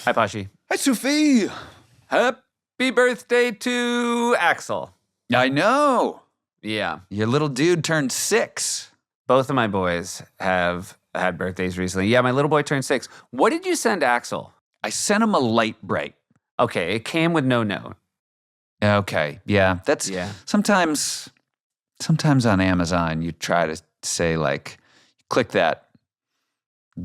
Hi, Pashi. Hi, Sophie. Happy birthday to Axel. I know. Yeah. Your little dude turned 6. Both of my boys have had birthdays recently. Yeah, my little boy turned 6. What did you send Axel? I sent him a light bright. Okay, it came with no note. Okay, yeah. That's sometimes on Amazon you try to say like, click that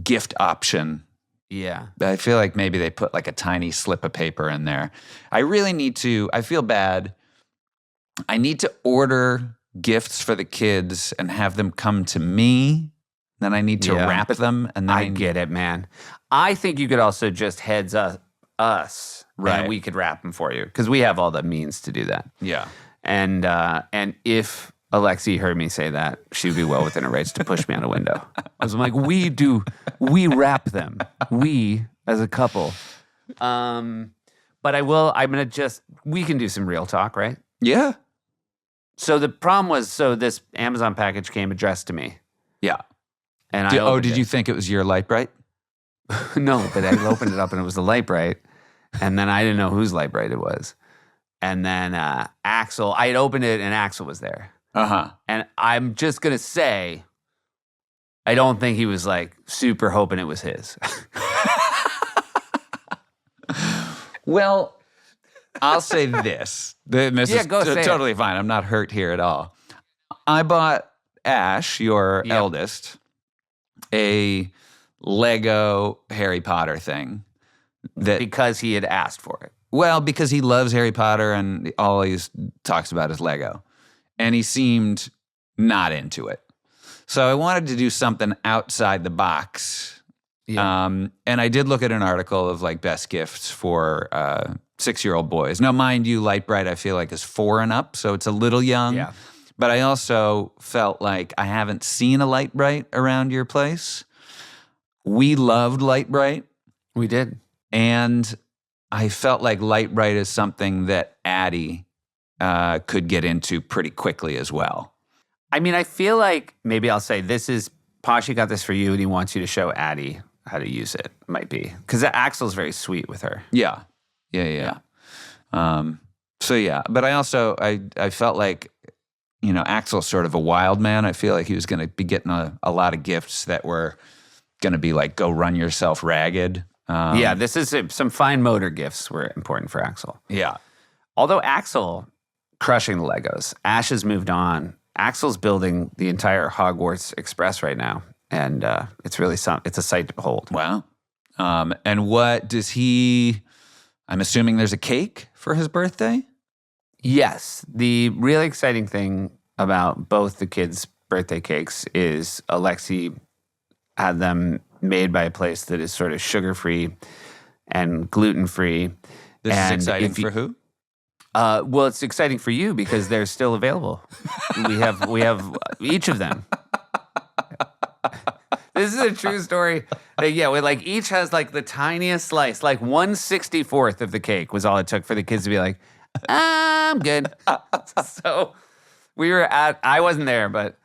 gift option. Yeah. I feel like maybe they put like a tiny slip of paper in there. I feel bad. I need to order gifts for the kids and have them come to me. Then I need to wrap them. And then I get it, man. I think you could also just heads us, right? And we could wrap them for you because we have all the means to do that. Yeah. And if Alexi heard me say that, she would be well within her rights to push me out a window. I was like, we wrap them. We as a couple. But we can do some real talk, right? Yeah. So the problem was, this Amazon package came addressed to me. Yeah. And did you think it was your light bright? No, but I opened it up and it was the light bright. And then I didn't know whose light bright it was. And then Axel, I had opened it and Axel was there. Uh-huh. And I'm just going to say, I don't think he was like super hoping it was his. Well, I'll say this. This is totally fine. I'm not hurt here at all. I bought Ash, your eldest, a Lego Harry Potter thing. Because he had asked for it. Well, because he loves Harry Potter and all he talks about is Lego. And he seemed not into it. So I wanted to do something outside the box. Yeah. And I did look at an article of like best gifts for 6-year-old boys. Now, mind you, Light Bright I feel like is 4 and up, so it's a little young. Yeah. But I also felt like I haven't seen a Light Bright around your place. We loved Light Bright. We did. And I felt like Light Bright is something that Addie could get into pretty quickly as well. I mean, I feel like maybe I'll say Pashi got this for you and he wants you to show Addie how to use it, might be. Because Axel's very sweet with her. Yeah. So yeah, but I also, I felt like, Axel's sort of a wild man. I feel like he was going to be getting a lot of gifts that were going to be like, go run yourself ragged. This is some fine motor gifts were important for Axel. Yeah. Although Axel crushing the Legos, Ash has moved on. Axel's building the entire Hogwarts Express right now. And it's really it's a sight to behold. Wow. And what does I'm assuming there's a cake for his birthday? Yes. The really exciting thing about both the kids' birthday cakes is Alexi had them made by a place that is sort of sugar-free and gluten-free. This is exciting for who? Well, it's exciting for you because they're still available. We have each of them. This is a true story. Each has like the tiniest slice, like 1/64th of the cake was all it took for the kids to be like, I'm good. So I wasn't there, but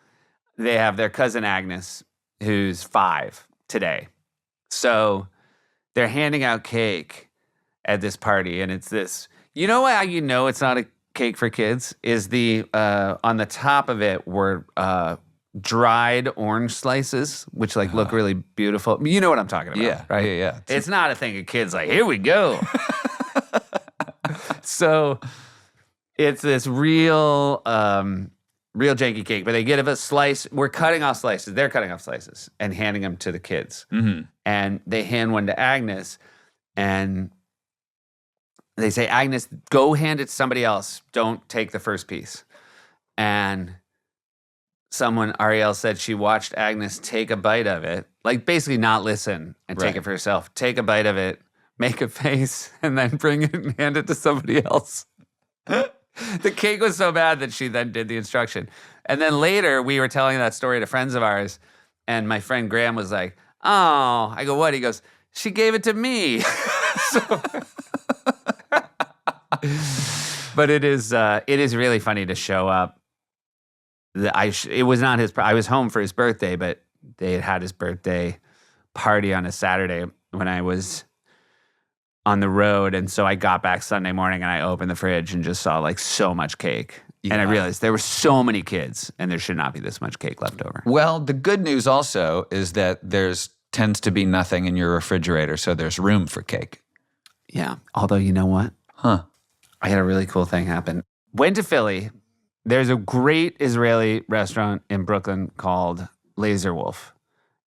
they have their cousin Agnes, who's 5 today. So they're handing out cake at this party, and it's this. You know how you know it's not a cake for kids? Is on the top of it were dried orange slices, which look really beautiful. You know what I'm talking about, yeah, right? Yeah. It's not a thing of kids like, here we go. So it's this real janky cake, but they give a slice. We're cutting off slices. They're cutting off slices and handing them to the kids. Mm-hmm. And they hand one to Agnes, and they say, Agnes, go hand it to somebody else. Don't take the first piece. And Ariel said she watched Agnes take a bite of it, like basically not listen and take it for herself. Take a bite of it, make a face, and then bring it and hand it to somebody else. The cake was so bad that she then did the instruction. And then later, we were telling that story to friends of ours, and my friend Graham was like, oh, I go, what? He goes, she gave it to me. But it is really funny to show up. It was not his. I was home for his birthday, but they had his birthday party on a Saturday when I was on the road. And so I got back Sunday morning and I opened the fridge and just saw like so much cake. And I realized there were so many kids and there should not be this much cake left over. Well, the good news also is that there's tends to be nothing in your refrigerator, so there's room for cake. Yeah. Although, you know what? Huh. I had a really cool thing happen. Went to Philly. There's a great Israeli restaurant in Brooklyn called Laser Wolf.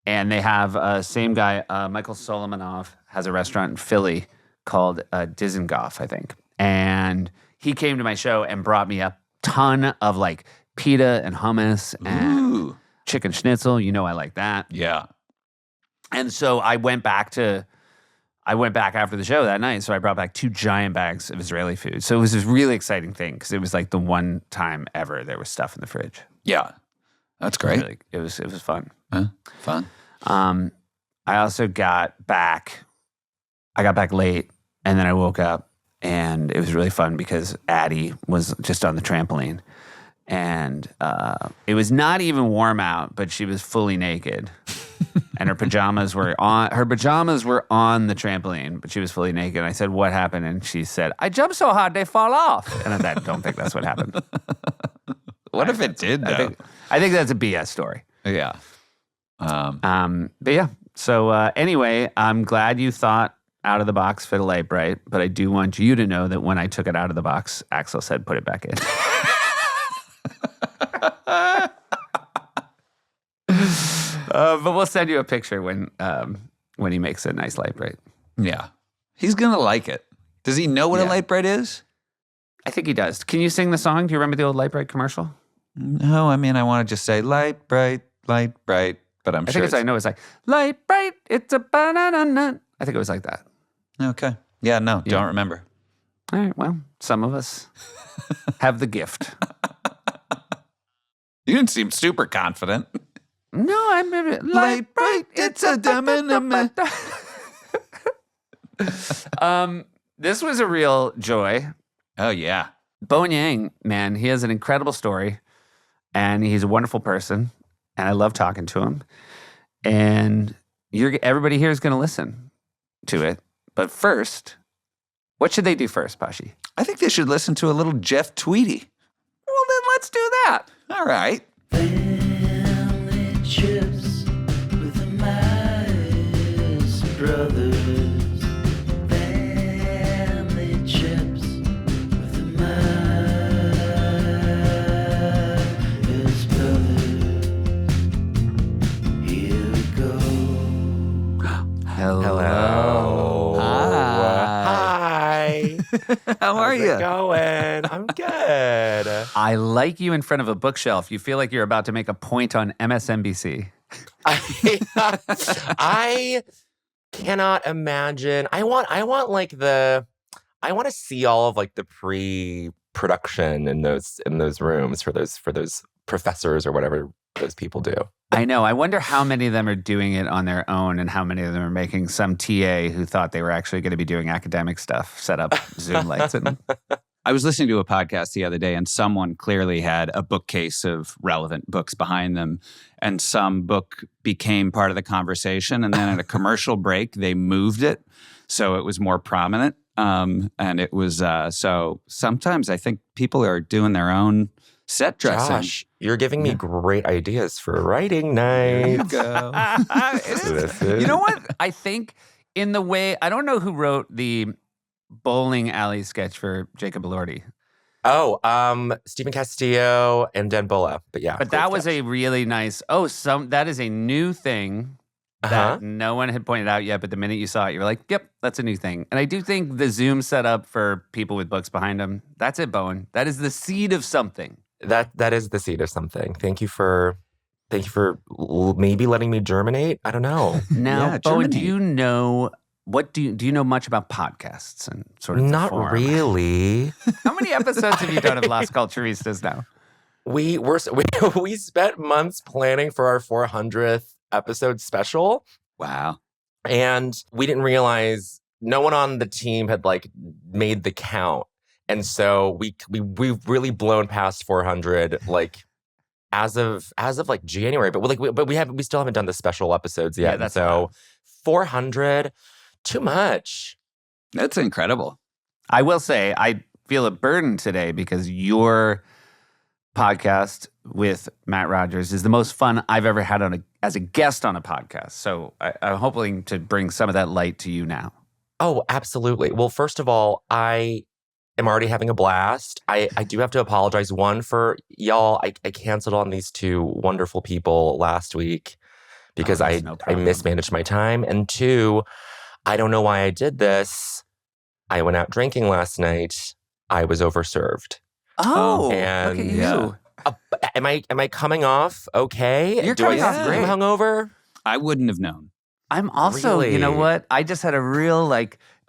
And they have same guy, Michael Solomonov, has a restaurant in Philly called Dizengoff, I think. And he came to my show and brought me a ton of like pita and hummus and chicken schnitzel. You know I like that. Yeah. And so I went back after the show that night. So I brought back 2 giant bags of Israeli food. So it was this really exciting thing because it was like the one time ever there was stuff in the fridge. Yeah. That's great. It was fun. Huh? Fun. I also got back late and then I woke up and it was really fun because Addie was just on the trampoline and it was not even warm out, but she was fully naked. And her pajamas were on the trampoline, but she was fully naked. And I said, "What happened?" And she said, "I jumped so hard they fall off." And I don't think that's what happened. What if it did, though? I think that's a BS story. Yeah. But yeah. So anyway, I'm glad you thought out of the box for the light bright, but I do want you to know that when I took it out of the box, Axel said, "Put it back in." But we'll send you a picture when he makes a nice light bright. Yeah. He's going to like it. Does he know what a light bright is? I think he does. Can you sing the song? Do you remember the old light bright commercial? No, I mean, I want to just say light bright, but I'm sure I know it's like, light bright, it's a banana nut. I think it was like that. Okay. Yeah, no, don't remember. All right, well, some of us have the gift. You didn't seem super confident. No, I'm light bright, it's a banana. This was a real joy. Oh, yeah. Bowen Yang, man, he has an incredible story, and he's a wonderful person, and I love talking to him. And everybody here is going to listen to it. But first, what should they do first, Pashi? I think they should listen to a little Jeff Tweedy. Well, then let's do that. All right. Family chips with the Myers brothers. Family chips with the Myers brothers. Here we go. Hello. Hi. How are How's you? it going? I'm good. I like you in front of a bookshelf. You feel like you're about to make a point on MSNBC. I cannot imagine. I want to see all of like the pre-production in those rooms for those professors or whatever those people do. I know. I wonder how many of them are doing it on their own and how many of them are making some TA who thought they were actually going to be doing academic stuff, set up Zoom lights. I was listening to a podcast the other day, and someone clearly had a bookcase of relevant books behind them, and some book became part of the conversation. And then at a commercial break, they moved it so it was more prominent. And it was so sometimes I think people are doing their own set dressing. Josh, you're giving me great ideas for writing night. Go. You know what? I think in the way, I don't know who wrote the bowling alley sketch for Jacob Elordi. Oh, Stephen Castillo and Dan Bulla. But yeah. But that was a really nice, that is a new thing that no one had pointed out yet. But the minute you saw it, you were like, yep, that's a new thing. And I do think the Zoom setup for people with books behind them, that's it, Bowen. That is the seed of something. That is the seed of something. Thank you for maybe letting me germinate. I don't know. Now, Bowen, do you know much about podcasts and sort of Not the form? really. How many episodes have you done of Las Culturistas now? We spent months planning for our 400th episode special. Wow. And we didn't realize no one on the team had like made the count. And so we've really blown past 400 like as of like January, but we still haven't done the special episodes yet. Yeah, that's so 400, too much. That's incredible. I will say I feel a burden today because your podcast with Matt Rogers is the most fun I've ever had as a guest on a podcast. So I'm hoping to bring some of that light to you now. Oh, absolutely. Well, first of all, I am already having a blast. I do have to apologize. One, for y'all, I canceled on these two wonderful people last week because Oh, I that's no problem. mismanaged my time. And two, I don't know why I did this. I went out drinking last night. I was overserved. Oh, and look at you. yeah. Am I coming off okay? You're Do I coming off seem great. hungover? I wouldn't have known. I'm also, you know Really? what? I just had a real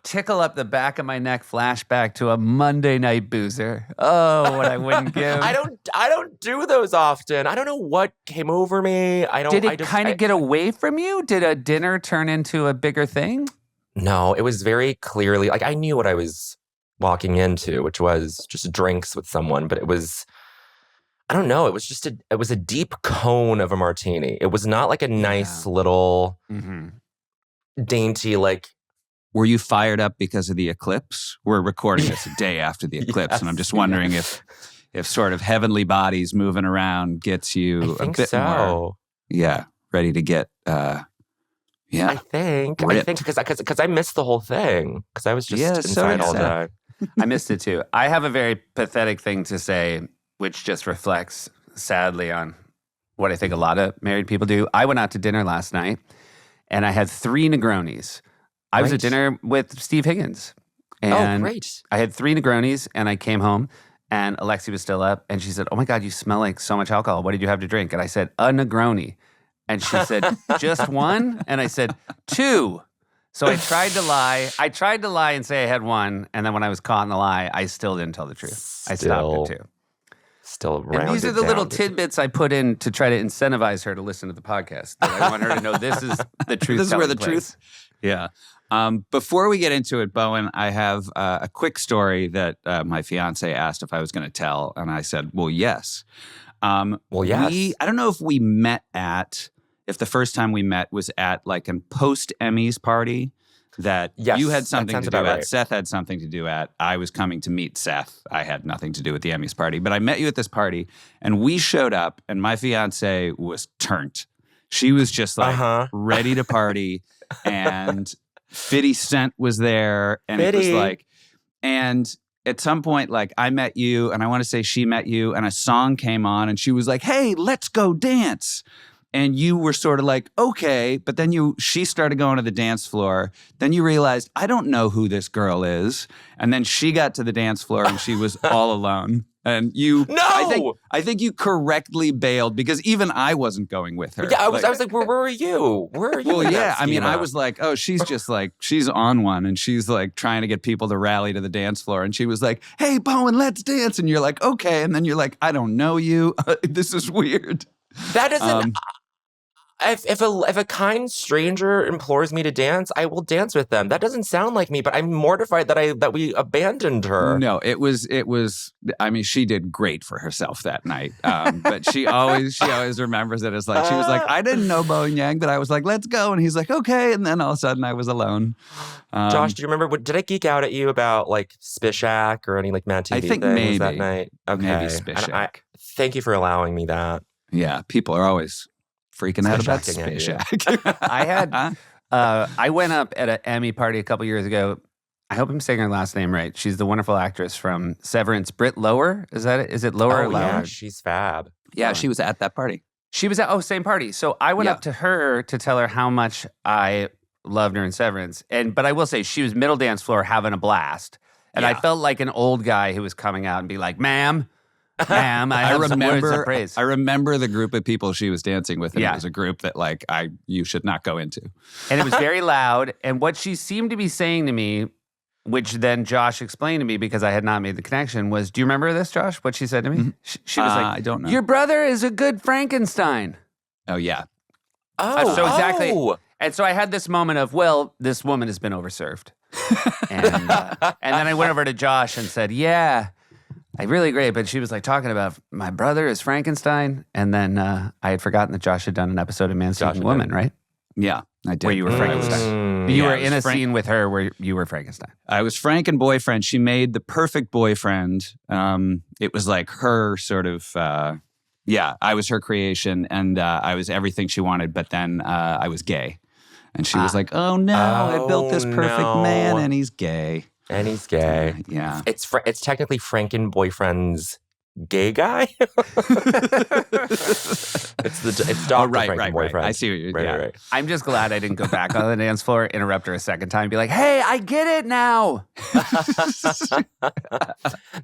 tickle up the back of my neck flashback to a Monday night boozer. Oh, what I wouldn't give. I don't do those often. I don't know what came over me. Did it kind of get away from you? Did a dinner turn into a bigger thing? No, it was very clearly like I knew what I was walking into, which was just drinks with someone, but it was, I don't know, it was just it was a deep cone of a martini. It was not like a nice little dainty Were you fired up because of the eclipse? We're recording this a day after the eclipse, and I'm just wondering if sort of heavenly bodies moving around gets you I think a bit more, ready to get, I think ripped. because I missed the whole thing because I was just Yeah, so inside all sad. day. I missed it too. I have a very pathetic thing to say, which just reflects sadly on what I think a lot of married people do. I went out to dinner last night and I had 3 Negronis. I was at Right. dinner with Steve Higgins. And Great. I had 3 Negronis and I came home and Alexi was still up and she said, "Oh my God, you smell like so much alcohol. What did you have to drink?" And I said, "A Negroni." And she said, "Just one?" And I said, 2. So I tried to lie. I tried to lie and say I had 1. And then when I was caught in the lie, I still didn't tell the truth. I stopped at 2. Still And these are rounded the little down to- tidbits I put in to try to incentivize her to listen to the podcast. That I want her to know this is the truth. This is where the telling truth. place. Yeah. Before we get into it, Bowen, I have a quick story that my fiance asked if I was going to tell, and I said, "Well, yes." Well, yes. I don't know if the first time we met was at like a post Emmys party that Yes, you had that something sounds to do about at. right. Seth had something to do at. I was coming to meet Seth. I had nothing to do with the Emmys party, but I met you at this party, and we showed up, and my fiance was turned. She was just like ready to party, and 50 Cent was there, and it was 50. like, and at some point, like I met you, and I want to say she met you, and a song came on, and she was like, "Hey, let's go dance." And you were sort of like, okay, but then she started going to the dance floor. Then you realized, I don't know who this girl is. And then she got to the dance floor and she was all alone. And you, No! I think you correctly bailed because even I wasn't going with her. Yeah, I was like, where were you? Where are you? Well, in yeah. that I mean, I schema? was like, oh, she's just like, she's on one and she's like trying to get people to rally to the dance floor. And she was like, "Hey, Bowen, let's dance." And you're like, okay. And then you're like, "I don't know you. This is weird." That doesn't. If a kind stranger implores me to dance, I will dance with them. That doesn't sound like me, but I'm mortified that we abandoned her. No, it was. I mean, she did great for herself that night. But she always remembers it as like she was like, "I didn't know Bowen Yang," but I was like, "Let's go," and he's like, "Okay," and then all of a sudden I was alone. Josh, do you remember? Did I geek out at you about like Spishak or any like Mad TV I think things maybe. that night? Okay, Maybe And Spishak. thank you for allowing me that. Yeah, people are always freaking out about Spishacking at you. Spishak. I had, I went up at an Emmy party a couple years ago. I hope I'm saying her last name right. She's the wonderful actress from Severance, Britt Lower. Is that it? Is it Lower or Oh Lower? yeah, she's fab. Yeah, she was at that party. She was at same party. So I went Yeah. up to her to tell her how much I loved her in Severance. But I will say she was middle dance floor having a blast. And I Yeah. felt like an old guy who was coming out and be like, "Ma'am, I have some words of praise." I remember the group of people she was dancing with, and Yeah. it was a group that like you should not go into. And it was very loud. And what she seemed to be saying to me, which then Josh explained to me because I had not made the connection, was, do you remember this, Josh? What she said to me? She was like, I don't know. "Your brother is a good Frankenstein." Oh yeah, So exactly. Oh. And so I had this moment of, well, this woman has been overserved. And then I went over to Josh and said, "Yeah, I really agree." But she was like talking about my brother is Frankenstein. And then I had forgotten that Josh had done an episode of Man Seeking Woman, right? yeah. I did. Where you were Frankenstein. You Yeah, were it was in a Frank- scene with her where you were Frankenstein. I was Frank and boyfriend. She made the perfect boyfriend. It was like her sort of, I was her creation and I was everything she wanted, but then I was gay. And she was like, oh no, I built this perfect man and he's gay. And he's gay. Yeah. It's technically Franken boyfriend's gay guy. it's Dr. Franken boyfriend. I see what you're Right. I'm just glad I didn't go back on the dance floor, interrupt her a second time, and be like, hey, I get it now.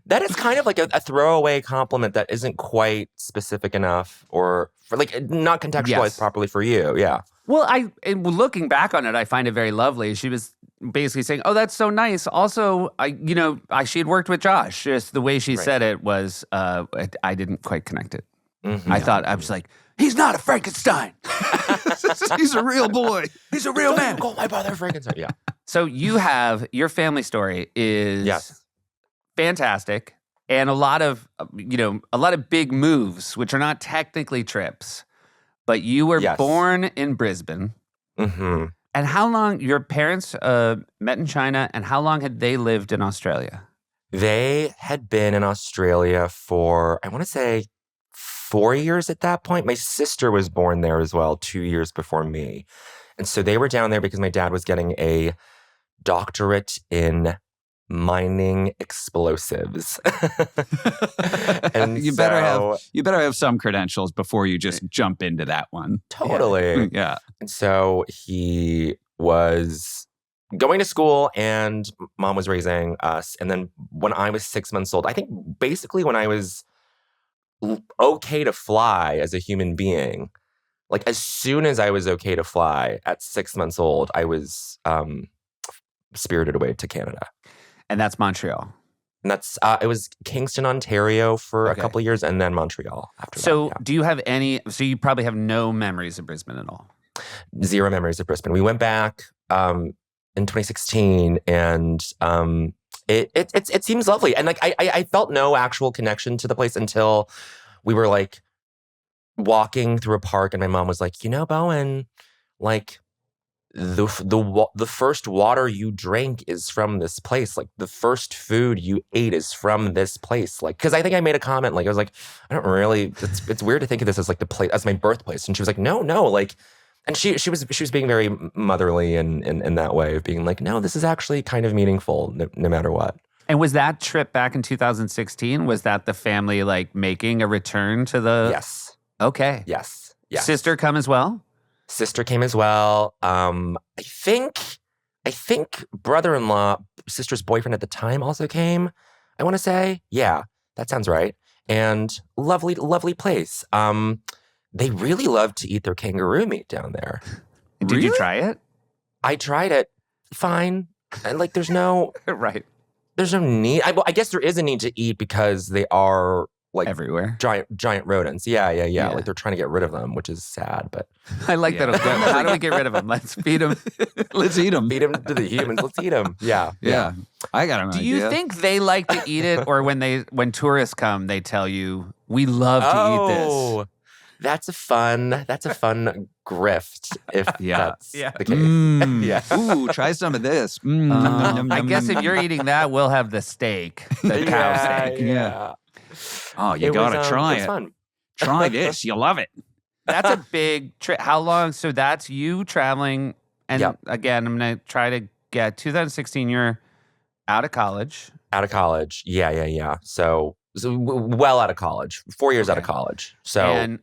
That is kind of like a throwaway compliment that isn't quite specific enough or for like not contextualized properly for you. Yeah. Well, looking back on it, I find it very lovely. She was basically saying, "Oh, that's so nice." Also, she had worked with Josh. Just the way she said it was, I didn't quite connect it. Mm-hmm. I was like, "He's not a Frankenstein. He's a real boy. He's a real man." Call my brother Frankenstein. Yeah. So you have your family story is fantastic, and a lot of big moves, which are not technically trips. But you were born in Brisbane. Mm-hmm. And how long, your parents met in China, and how long had they lived in Australia? They had been in Australia for, I want to say, 4 years at that point. My sister was born there as well, 2 years before me. And so they were down there because my dad was getting a doctorate in mining explosives. And you better have some credentials before you just jump into that one. Totally. Yeah. And so he was going to school and mom was raising us. And then when I was 6 months old, I think basically when I was okay to fly as a human being, like as soon as I was okay to fly at 6 months old, I was spirited away to Canada. And that's Montreal. And that's it was Kingston, Ontario for a couple of years, and then Montreal after that. So do you have any? So you probably have no memories of Brisbane at all. Zero memories of Brisbane. We went back in 2016, and it seems lovely. And like I felt no actual connection to the place until we were like walking through a park, and my mom was like, Bowen, like. The first water you drank is from this place. Like the first food you ate is from this place. Like, because I think I made a comment. Like I was like, I don't really. It's weird to think of this as like the place as my birthplace. And she was like, no. Like, and she was being very motherly and in that way of being like, no, this is actually kind of meaningful no matter what. And was that trip back in 2016? Was that the family like making a return to the? Yes. Okay. Yes. Sister come as well? Sister came as well. I think brother-in-law, sister's boyfriend at the time also came. I want to say, yeah, that sounds right. And lovely, lovely place. They really love to eat their kangaroo meat down there. Did you try it? I tried it. Fine. And like, there's no right. There's no need. I guess there is a need to eat because they are like everywhere. Giant rodents. Yeah. Like they're trying to get rid of them, which is sad. But I like that. How do we get rid of them? Let's feed them. Let's eat them. Feed them to the humans. Let's eat them. Yeah. I got an idea. Do you think they like to eat it, or when tourists come, they tell you we love to eat this? That's a fun grift. If that's the case. Ooh, try some of this. I guess if you're eating that, we'll have the steak, the cow steak. Yeah. Oh, you gotta try it. Fun. Try this. You'll love it. That's a big trip. How long? So that's you traveling. And again, I'm going to try to get 2016, you're out of college. Out of college. Yeah. So well out of college. 4 years out of college. So, and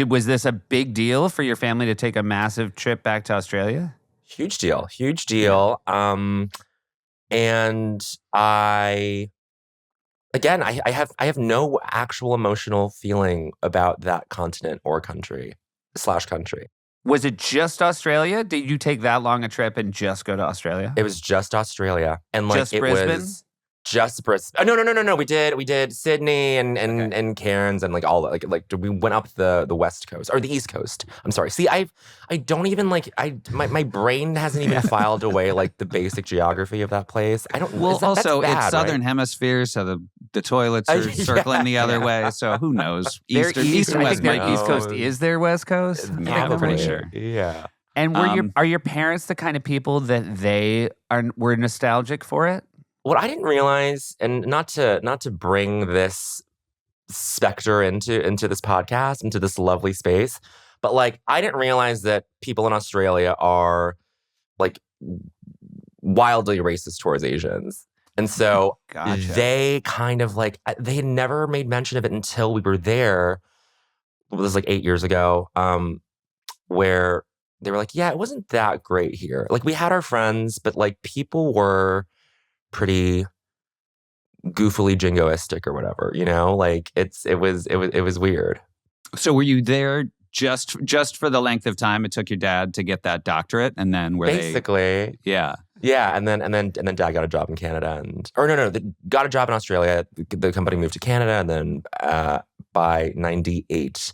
was this a big deal for your family to take a massive trip back to Australia? Huge deal. And I have no actual emotional feeling about that continent or country. Was it just Australia? Did you take that long a trip and just go to Australia? It was just Australia, and like just Brisbane? Was just Brisbane. No. We did Sydney and Cairns and like all like we went up the West Coast or the East Coast. I'm sorry. See, I don't even like my brain hasn't even filed away like the basic geography of that place. I don't. Well, also bad, it's southern hemisphere, so the toilets are circling the other way. So who knows? East and I West think their might be East Coast is their West Coast. Yeah, I'm pretty sure. Yeah. And are your parents the kind of people that were nostalgic for it? What I didn't realize, and not to bring this specter into this podcast, into this lovely space, but like I didn't realize that people in Australia are like wildly racist towards Asians. And so Gotcha. they kind of like, they had never made mention of it until we were there. It was like 8 years ago, where they were like, yeah, it wasn't that great here. Like we had our friends, but like people were pretty goofily jingoistic or whatever, you know? Like it was weird. So were you there just for the length of time it took your dad to get that doctorate, and then Basically. Yeah. Yeah, and then dad got a job in Canada, got a job in Australia. The company moved to Canada, and then by '98,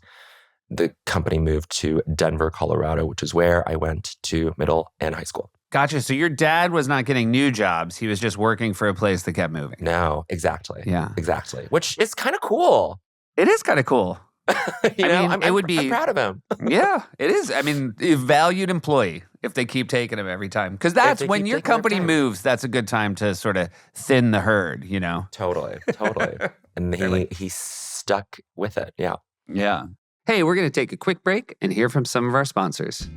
the company moved to Denver, Colorado, which is where I went to middle and high school. Gotcha. So your dad was not getting new jobs. He was just working for a place that kept moving. No, exactly. Yeah. Exactly. Which is kind of cool. It is kind of cool. I'm proud of him. Yeah, it is. I mean, a valued employee if they keep taking him every time. Because that's when your company moves, that's a good time to sort of thin the herd, you know? Totally. And he stuck with it. Yeah. Yeah. Hey, we're going to take a quick break and hear from some of our sponsors.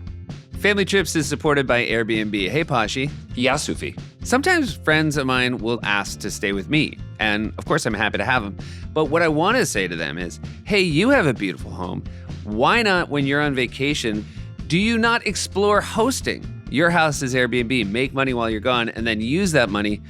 Family Trips is supported by Airbnb. Hey, Pashi. Yeah, Sufi. Sometimes friends of mine will ask to stay with me, and of course I'm happy to have them. But what I want to say to them is, hey, you have a beautiful home. Why not, when you're on vacation, do you not explore hosting your house as Airbnb, make money while you're gone, and then use that money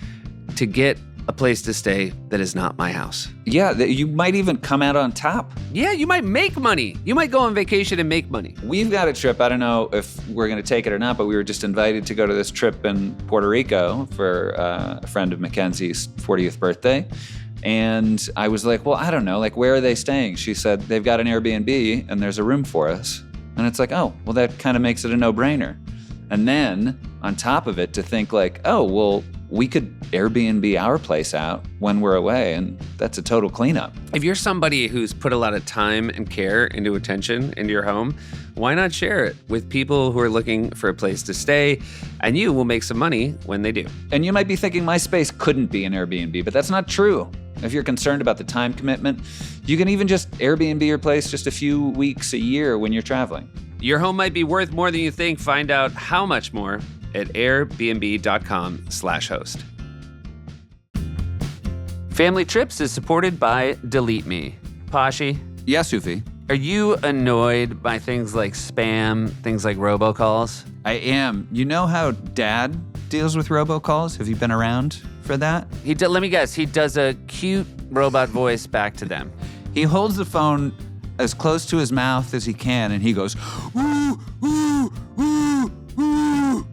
to get a place to stay that is not my house? Yeah, you might even come out on top. Yeah, you might make money. You might go on vacation and make money. We've got a trip. I don't know if we're going to take it or not, but we were just invited to go to this trip in Puerto Rico for a friend of Mackenzie's 40th birthday. And I was like, well, I don't know, like, where are they staying? She said, they've got an Airbnb and there's a room for us. And it's like, oh, well, that kind of makes it a no-brainer. And then on top of it, to think like, oh, well, we could Airbnb our place out when we're away, and that's a total cleanup. If you're somebody who's put a lot of time and care into attention into your home, why not share it with people who are looking for a place to stay, and you will make some money when they do. And you might be thinking my space couldn't be an Airbnb, but that's not true. If you're concerned about the time commitment, you can even just Airbnb your place just a few weeks a year when you're traveling. Your home might be worth more than you think. Find out how much more at airbnb.com/host. Family Trips is supported by DeleteMe. Pashi, Yeah, Sufi. are you annoyed by things like spam, things like robocalls? I am. You know how Dad deals with robocalls? Have you been around for that? Let me guess, he does a cute robot voice back to them. He holds the phone as close to his mouth as he can, and he goes, "Woo, woo, woo, woo."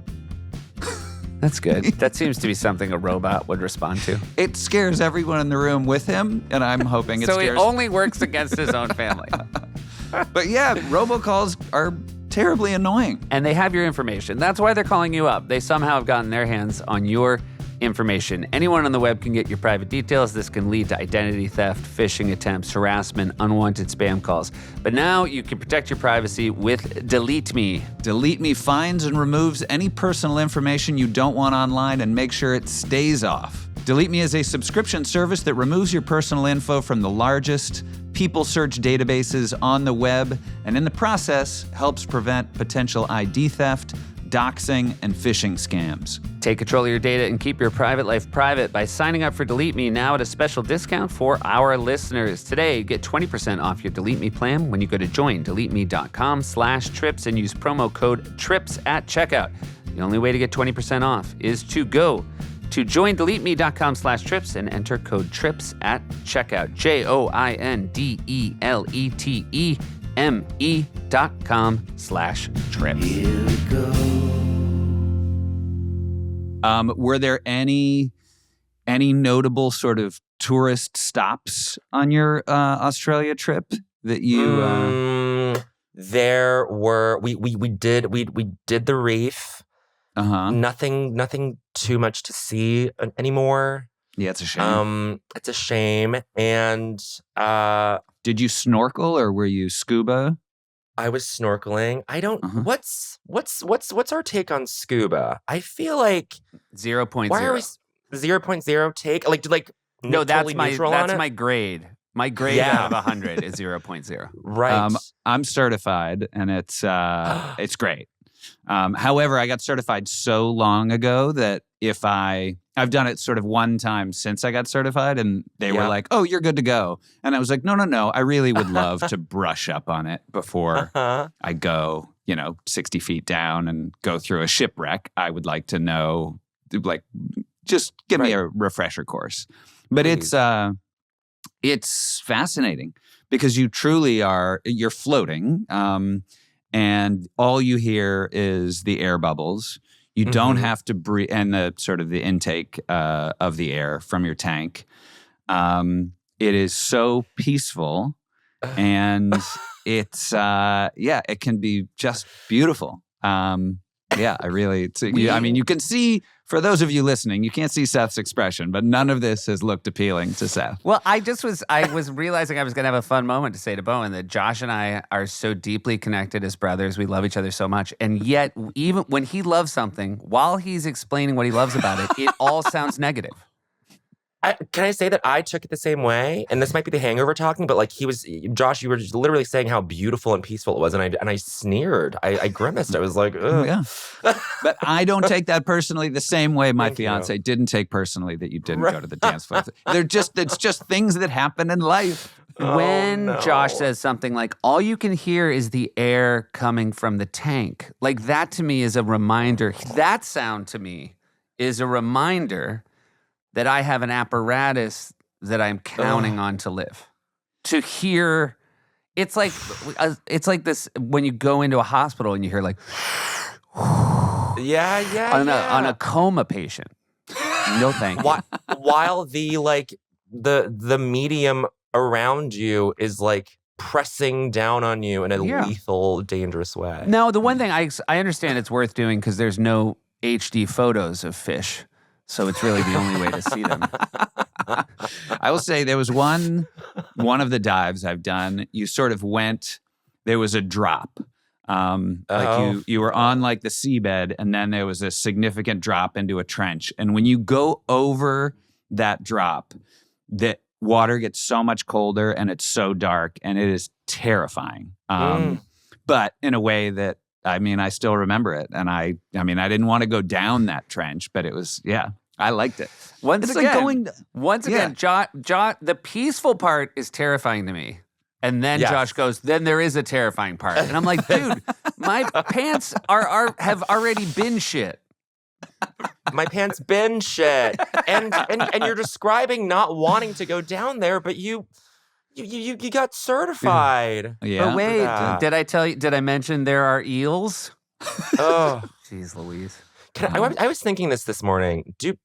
That's good. That seems to be something a robot would respond to. It scares everyone in the room with him, and I'm hoping it So scares... it only works against his own family. But yeah, robocalls are terribly annoying. And they have your information. That's why they're calling you up. They somehow have gotten their hands on your information. Anyone on the web can get your private details. This can lead to identity theft, phishing attempts, harassment, unwanted spam calls. But now you can protect your privacy with DeleteMe. DeleteMe finds and removes any personal information you don't want online and make sure it stays off. DeleteMe is a subscription service that removes your personal info from the largest people search databases on the web, and in the process helps prevent potential ID theft, doxing, and phishing scams. Take control of your data and keep your private life private by signing up for DeleteMe now at a special discount for our listeners. Today, get 20% off your DeleteMe plan when you go to joindeleteme.com/trips and use promo code TRIPS at checkout. The only way to get 20% off is to go to joindeleteme.com/trips and enter code TRIPS at checkout. JOINDELETEME.com/trips. Here we go. Were there any notable sort of tourist stops on your Australia trip that you? There were. We did the reef. Nothing too much to see anymore. Yeah, it's a shame. It's a shame. And did you snorkel or were you scuba? I was snorkeling. I don't. Uh-huh. What's our take on scuba? I feel like 0.0. why are we 0.0 take? Like No, that's totally my neutral on it? my grade. My grade Yeah. out of 100 is 0.0. Right. I'm certified, and it's great. However, I got certified so long ago that if I've done it sort of one time since I got certified, and they were Yeah. like, "Oh, you're good to go," and I was like, "No, I really would love to brush up on it before Uh-huh. I go, 60 feet down and go through a shipwreck. I would like to know, like, just give me a refresher course." But it's fascinating because you truly you're floating, and all you hear is the air bubbles. You don't have to breathe, and the sort of the intake of the air from your tank. It is so peaceful, and it's it can be just beautiful. You can see, for those of you listening, you can't see Seth's expression, but none of this has looked appealing to Seth. Well, I was realizing I was going to have a fun moment to say to Bowen that Josh and I are so deeply connected as brothers. We love each other so much. And yet, even when he loves something, while he's explaining what he loves about it, it all sounds negative. Can I say that I took it the same way? And this might be the hangover talking, but like Josh, you were just literally saying how beautiful and peaceful it was, and I sneered. I grimaced. I was like, ugh. Yeah. But I don't take that personally the same way my Thank fiance you. didn't take personally that you didn't go to the dance floor. It's just things that happen in life. When no. Josh says something like, all you can hear is the air coming from the tank, like that to me is a reminder. That sound to me is a reminder that I have an apparatus that I'm counting on to live. To hear, it's like this when you go into a hospital and you hear like, on a coma patient. No thank you. While the medium around you is like pressing down on you in a lethal, dangerous way. No, the one thing I understand it's worth doing because there's no HD photos of fish. So it's really the only way to see them. I will say there was one of the dives I've done. You sort of there was a drop. Like you were on like the seabed, and then there was a significant drop into a trench. And when you go over that drop, the water gets so much colder and it's so dark, and it is terrifying. But in a way that, I still remember it. And I didn't want to go down that trench, but it was, I liked it. Once again, the peaceful part is terrifying to me. And then Josh goes, then there is a terrifying part. And I'm like, dude, my pants have already been shit. My pants been shit. And you're describing not wanting to go down there, but you got certified. Yeah. But wait, did I mention there are eels? Oh, jeez Louise. I was thinking this morning. Do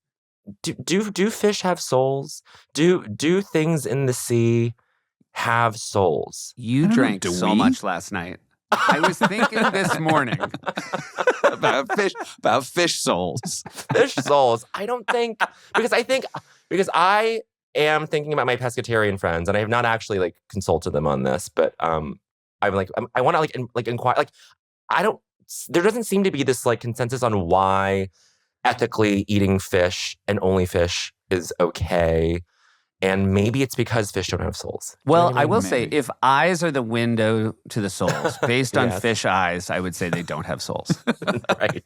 fish have souls? Do things in the sea have souls? You drank so much last night. I was thinking this morning about fish souls. Fish souls. I don't think because I am thinking about my pescatarian friends, and I have not actually like consulted them on this, but I want to inquire. There doesn't seem to be this like consensus on why ethically eating fish and only fish is okay. And maybe it's because fish don't have souls. Well, I will say, if eyes are the window to the souls, based on fish eyes, I would say they don't have souls. Right.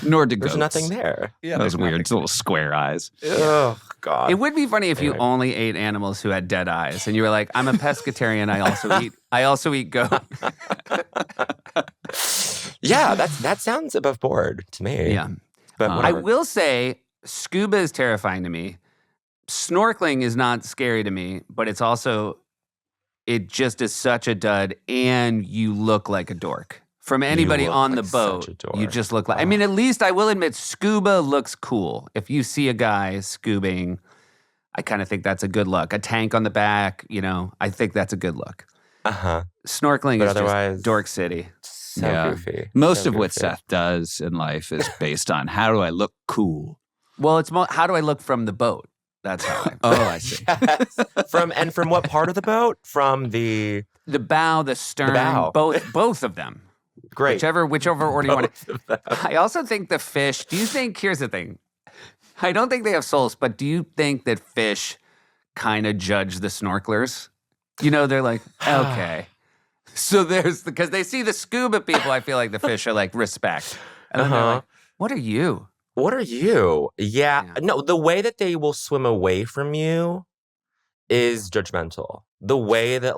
Nor do There's goats. nothing there. Yeah, those weird little square eyes. Oh, God. It would be funny if you only ate animals who had dead eyes, and you were like, "I'm a pescatarian. I also eat goat." Yeah, that sounds above board to me. Yeah, but I will say, scuba is terrifying to me. Snorkeling is not scary to me, but it just is such a dud, and you look like a dork. From anybody on the boat, you just look like, at least I will admit, scuba looks cool. If you see a guy scubaing, I kind of think that's a good look. A tank on the back, I think that's a good look. Snorkeling is just dork city. So goofy. Most of what Seth does in life is based on how do I look cool? Well, it's how do I look from the boat? That's how I. Oh, I see. Yes. From what part of the boat? From the The bow, the stern, bow. both of them. Great. Whichever order you want. Both of them. I also think the fish. Do you think? Here's the thing. I don't think they have souls, but do you think that fish kind of judge the snorkelers? You know, they're like, okay. So because they see the scuba people, I feel like the fish are like respect, and then they're like, what are you? What are you? Yeah. Yeah. No, the way that they will swim away from you is judgmental. The way that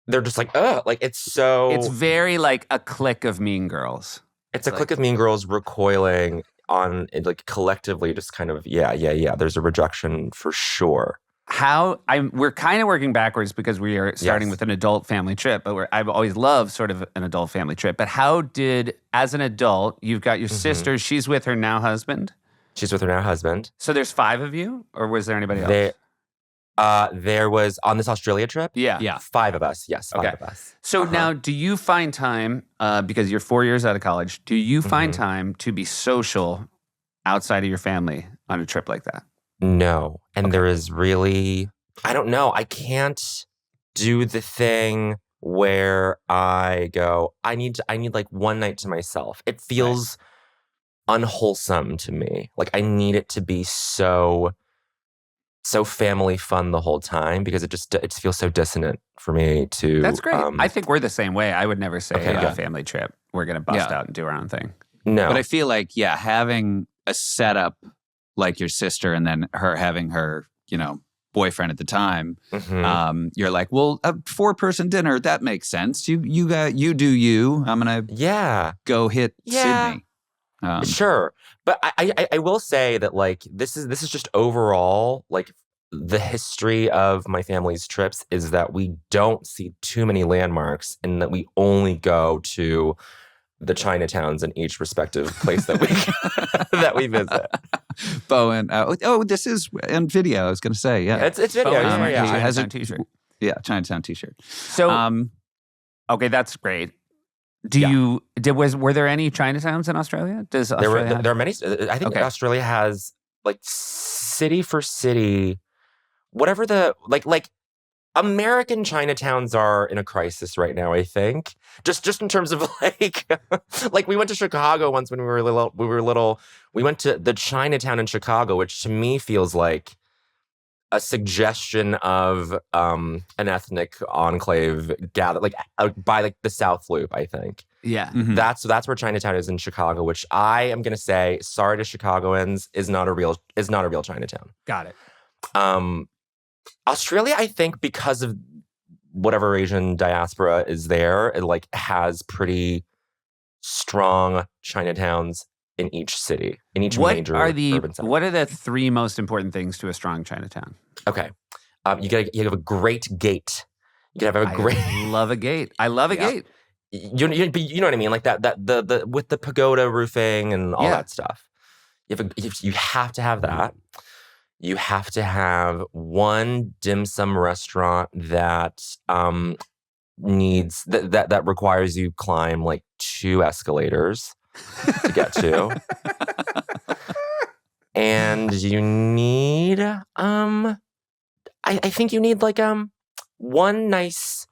they're just like, ugh, like it's so. It's very like a clique of mean girls. It's a like- clique of mean girls recoiling on it, like collectively, just kind of yeah. There's a rejection for sure. We're kind of working backwards because we are starting with an adult family trip, but I've always loved sort of an adult family trip. But how did, as an adult, you've got your sister, she's with her now husband? She's with her now husband. So there's 5 of you, or was there anybody else? There was on this Australia trip. Yeah. 5 of us. Yes, 5 of us. So now, do you find time, because you're 4 years out of college, do you find time to be social outside of your family on a trip like that? No. And there is really, I don't know. I can't do the thing where I go, I need like one night to myself. It feels unwholesome to me. Like I need it to be so family fun the whole time because it feels so dissonant for me to. That's great. I think we're the same way. I would never say Okay, a good. family trip. We're going to bust out and do our own thing. No. But I feel like, having a setup like your sister and then her having her, boyfriend at the time, Mhm. you're like, well, a 4-person dinner, that makes sense. You do you. I'm going to go hit Yeah. Sydney. Sure. But I will say that like this is just overall like the history of my family's trips is that we don't see too many landmarks and that we only go to the Chinatowns in each respective place that we that we visit. Bowen. This is in video. I was going to say, It's video. Bowen Yeah. has Chinatown a t-shirt. Chinatown t-shirt. So, okay, that's great. Were there any Chinatowns in Australia? Does Australia There are many. I think Australia has like city for city, whatever the like American Chinatowns are in a crisis right now. I think just in terms of like we went to Chicago once when we were little. We went to the Chinatown in Chicago, which to me feels like a suggestion of an ethnic enclave gathered by like the South Loop, I think. Yeah. Mhm. That's where Chinatown is in Chicago, which I am gonna say, sorry to Chicagoans, is not a real Chinatown. Got it. Australia, I think, because of whatever Asian diaspora is there, it like has pretty strong Chinatowns in each city, in each major urban center. What are the 3 most important things to a strong Chinatown? Okay, you have a great gate. You gotta have a great. I love a gate. I love a gate. You know what I mean, like that the with the pagoda roofing and all that stuff. You have to have that. You have to have one dim sum restaurant that needs that requires you climb like 2 escalators to get to. And you need I think you need like one nice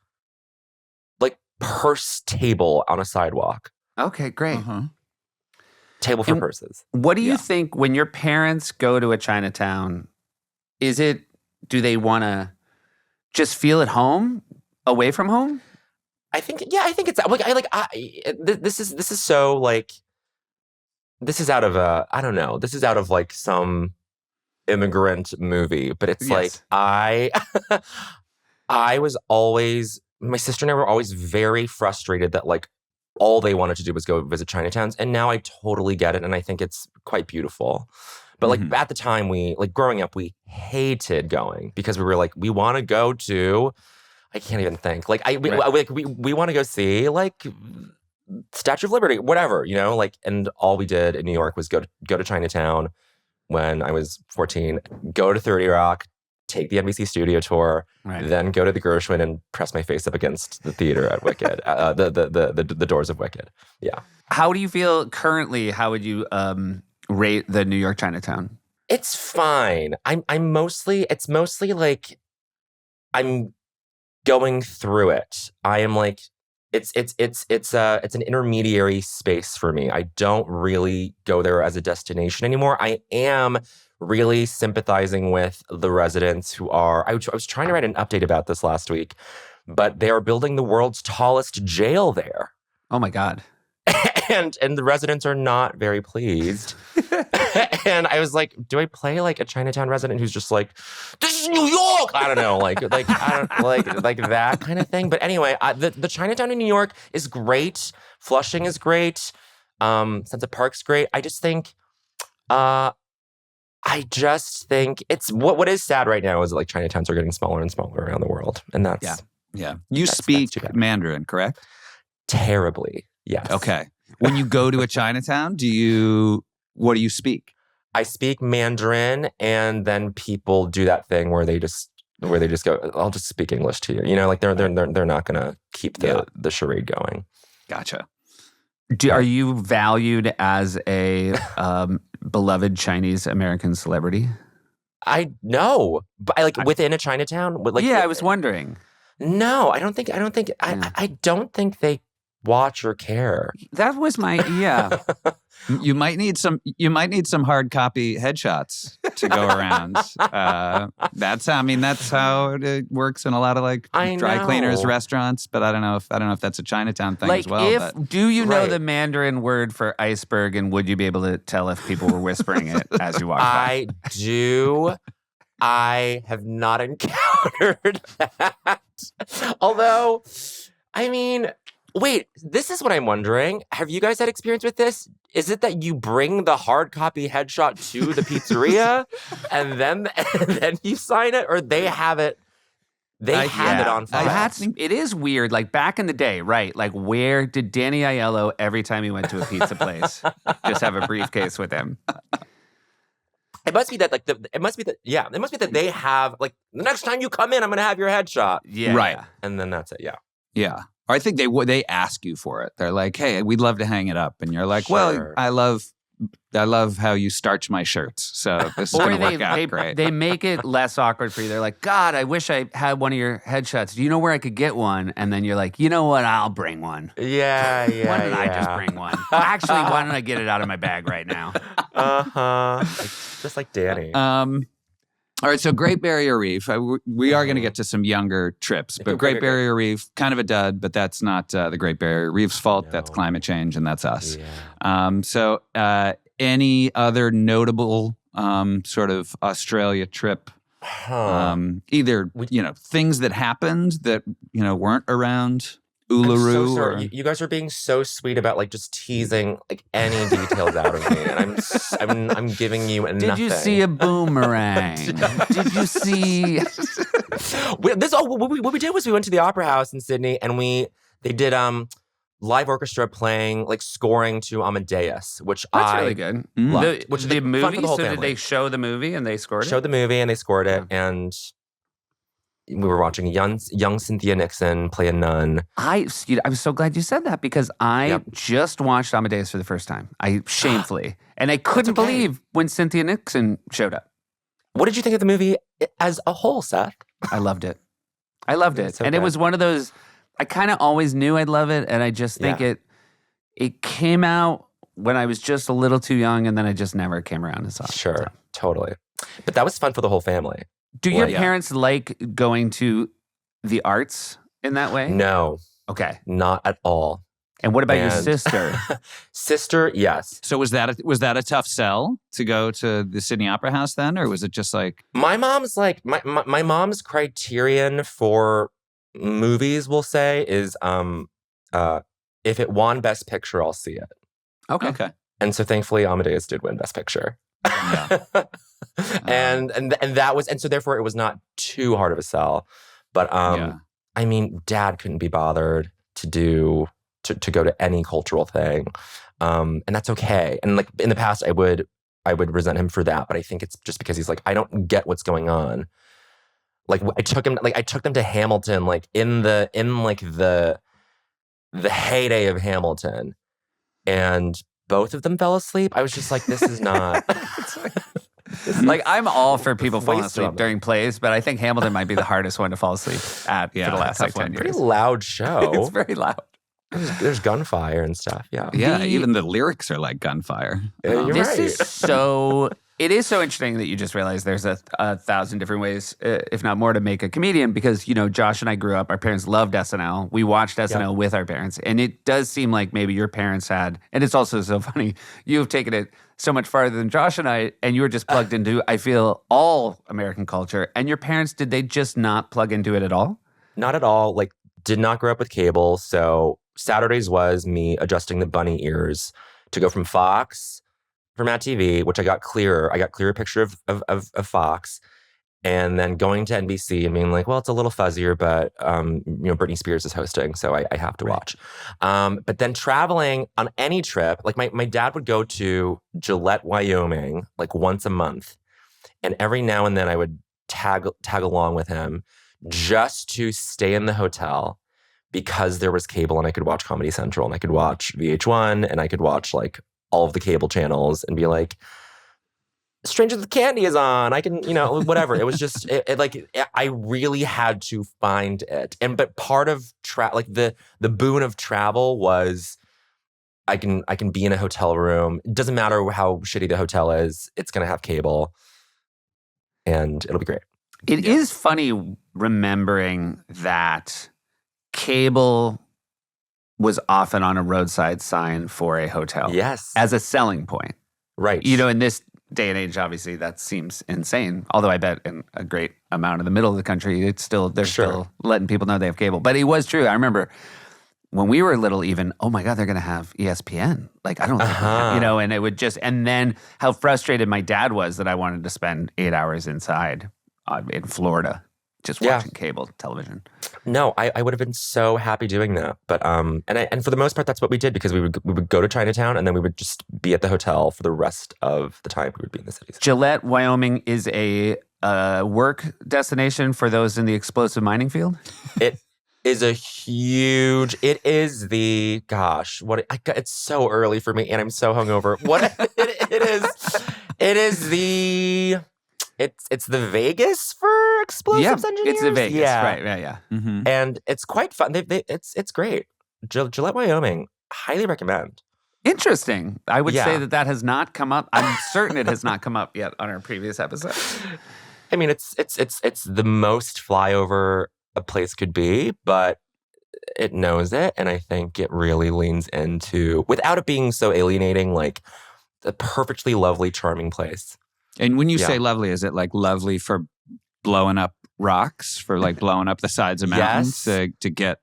like purse table on a sidewalk. Okay, great. Table for purses. What do you think when your parents go to a Chinatown? Do they want to just feel at home, away from home? I think it's like this is so like this is out of I don't know. This is out of like some immigrant movie, but it's like I was always, my sister and I were always very frustrated that like all they wanted to do was go visit Chinatowns, and now I totally get it, and I think it's quite beautiful. But like at the time, we like growing up, we hated going because we were like, we want to go to, I can't even think. Like we want to go see like Statue of Liberty, whatever, like, and all we did in New York was go to Chinatown when I was 14, go to 30 Rock, take the NBC studio tour, then go to the Gershwin and press my face up against the theater at Wicked, the doors of Wicked. Yeah. How do you feel currently? How would you rate the New York Chinatown? It's fine. It's mostly like I'm going through it. I am like, it's an intermediary space for me. I don't really go there as a destination anymore. I am really sympathizing with the residents who are. I was trying to write an update about this last week, but they are building the world's tallest jail there. Oh my God. and the residents are not very pleased. And I was like, do I play like a Chinatown resident who's just like, this is New York? I don't know, like I don't like that kind of thing. But anyway, the Chinatown in New York is great. Flushing is great. Central Park's great. I just think it's what is sad right now is that like Chinatowns are getting smaller and smaller around the world, and that's Yeah. You that's speak too bad. Mandarin, correct? Terribly. Yes. Okay. When you go to a Chinatown, what do you speak? I speak Mandarin, and then people do that thing where they just go, I'll just speak English to you. You know, like they're not gonna keep the charade going. Gotcha. Are you valued as a beloved Chinese American celebrity? I know, but within a Chinatown. I was wondering. No, I don't think. I don't think they watch or care. That was my You might need some hard copy headshots to go around. That's how it works in a lot of dry cleaners, restaurants. But I don't know if that's a Chinatown thing as well. Do you know the Mandarin word for iceberg, and would you be able to tell if people were whispering it as you walked by? I do. I have not encountered that. Although, I mean, wait, this is what I'm wondering. Have you guys had experience with this? Is it that you bring the hard copy headshot to the pizzeria and then you sign it, or they have it? They have it on file. It is weird. Like back in the day, right? Like where did Danny Aiello, every time he went to a pizza place, just have a briefcase with him? It must be that it must be that they have the next time you come in, I'm gonna have your headshot. Yeah. Right. And then that's it. Yeah. Yeah. Or I think they ask you for it. They're like, "Hey, we'd love to hang it up," and you're like, Sure. "Well, I love how you starch my shirts, so this is going to work out great." They make it less awkward for you. They're like, God, I wish I had one of your headshots. Do you know where I could get one? And then you're like, you know what? I'll bring one. Yeah. Why don't I just bring one? Actually, why don't I get it out of my bag right now? Just like Danny. All right, so Great Barrier Reef. We are going to get to some younger trips, but Great Barrier Reef, kind of a dud, but that's not the Great Barrier Reef's fault. No. That's climate change, and that's us. Yeah. So any other notable sort of Australia trip? Either things that happened that weren't around Uluru. I'm so sorry. You guys are being so sweet about just teasing any details out of me, and I'm giving you nothing. Did you see a boomerang? Did you see? What we did was we went to the Opera House in Sydney, and they did live orchestra playing scoring to Amadeus, which That's really good. loved. Which Which the is fun movie? for the whole So did family. they show the movie and they scored it? Showed the movie and they scored it, and we were watching young Cynthia Nixon play a nun. I'm so glad you said that because I just watched Amadeus for the first time. Shamefully. And I couldn't okay. believe when Cynthia Nixon showed up. What did you think of the movie as a whole, Seth? I loved it. And so it good. was one of those, I kind of always knew I'd love it. And I just think it came out when I was just a little too young, and then I just never came around and saw it. Sure, So. totally. But that was fun for the whole family. Do your Yeah. parents like going to the arts in that way? No, Okay. not at all. And what about your And- sister? Sister, yes. So was that a tough sell to go to the Sydney Opera House then, or was it just My mom's my mom's criterion for movies, we'll say, is if it won Best Picture, I'll see it. okay? And so thankfully Amadeus did win Best Picture. Yeah. and that was, and so therefore it was not too hard of a sell. But I mean, Dad couldn't be bothered to go to any cultural thing. And that's okay. And in the past I would resent him for that, but I think it's just because he's I don't get what's going on. I took them to Hamilton in the heyday of Hamilton, and both of them fell asleep. I was just this is not Like, I'm all for people falling Wasted on asleep them. during plays, but I think Hamilton might be the hardest one to fall asleep at Yeah, for the last tough like 10 one. years. Pretty loud show. It's very loud. There's gunfire and stuff. Yeah. Yeah, The- even the lyrics are like gunfire. You're This right. is so. It is so interesting that you just realized there's a thousand different ways, if not more, to make a comedian. Because Josh and I grew up. Our parents loved SNL. We watched SNL with our parents, and it does seem like maybe your parents had. And it's also so funny. You've taken it so much farther than Josh and I, and you were just plugged into. I feel all American culture. And your parents, did they just not plug into it at all? Not at all. Like, did not grow up with cable. So Saturdays was me adjusting the bunny ears to go from Fox, from Mad TV, which I got clearer. I got clearer picture of Fox. And then going to NBC and being like, well, it's a little fuzzier, but Britney Spears is hosting, so I have to watch. But then traveling on any trip, like my dad would go to Gillette, Wyoming, like once a month. And every now and then I would tag along with him just to stay in the hotel because there was cable and I could watch Comedy Central and I could watch VH1 and I could watch like all of the cable channels and be like, Stranger with Candy is on. I can, whatever. It was just I really had to find it. But part of the boon of travel was I can be in a hotel room. It doesn't matter how shitty the hotel is. It's going to have cable and it'll be great. It is funny remembering that cable was often on a roadside sign for a hotel. Yes. As a selling point. Right. In this day and age, obviously, that seems insane. Although I bet in a great amount of the middle of the country, they're still letting people know they have cable. But it was true. I remember when we were little even, oh my God, they're going to have ESPN. Like, I don't think, and it would and then how frustrated my dad was that I wanted to spend 8 hours inside in Florida just watching cable television. No, I would have been so happy doing that. But and for the most part, that's what we did because we would go to Chinatown and then we would just be at the hotel for the rest of the time we would be in the cities. Gillette, Wyoming is a work destination for those in the explosive mining field? It is it is the, gosh, it's so early for me and I'm so hungover. What it is the... It's the Vegas for explosives engineers. It's the Vegas, yeah. right? Yeah. Mm-hmm. And it's quite fun. It's great. Gillette, Wyoming, highly recommend. Interesting. I would say that has not come up. I'm certain it has not come up yet on our previous episode. I mean, it's the most flyover a place could be, but it knows it, and I think it really leans into, without it being so alienating, like a perfectly lovely, charming place. And when you say lovely, is it like lovely for blowing up rocks, for like blowing up the sides of mountains to get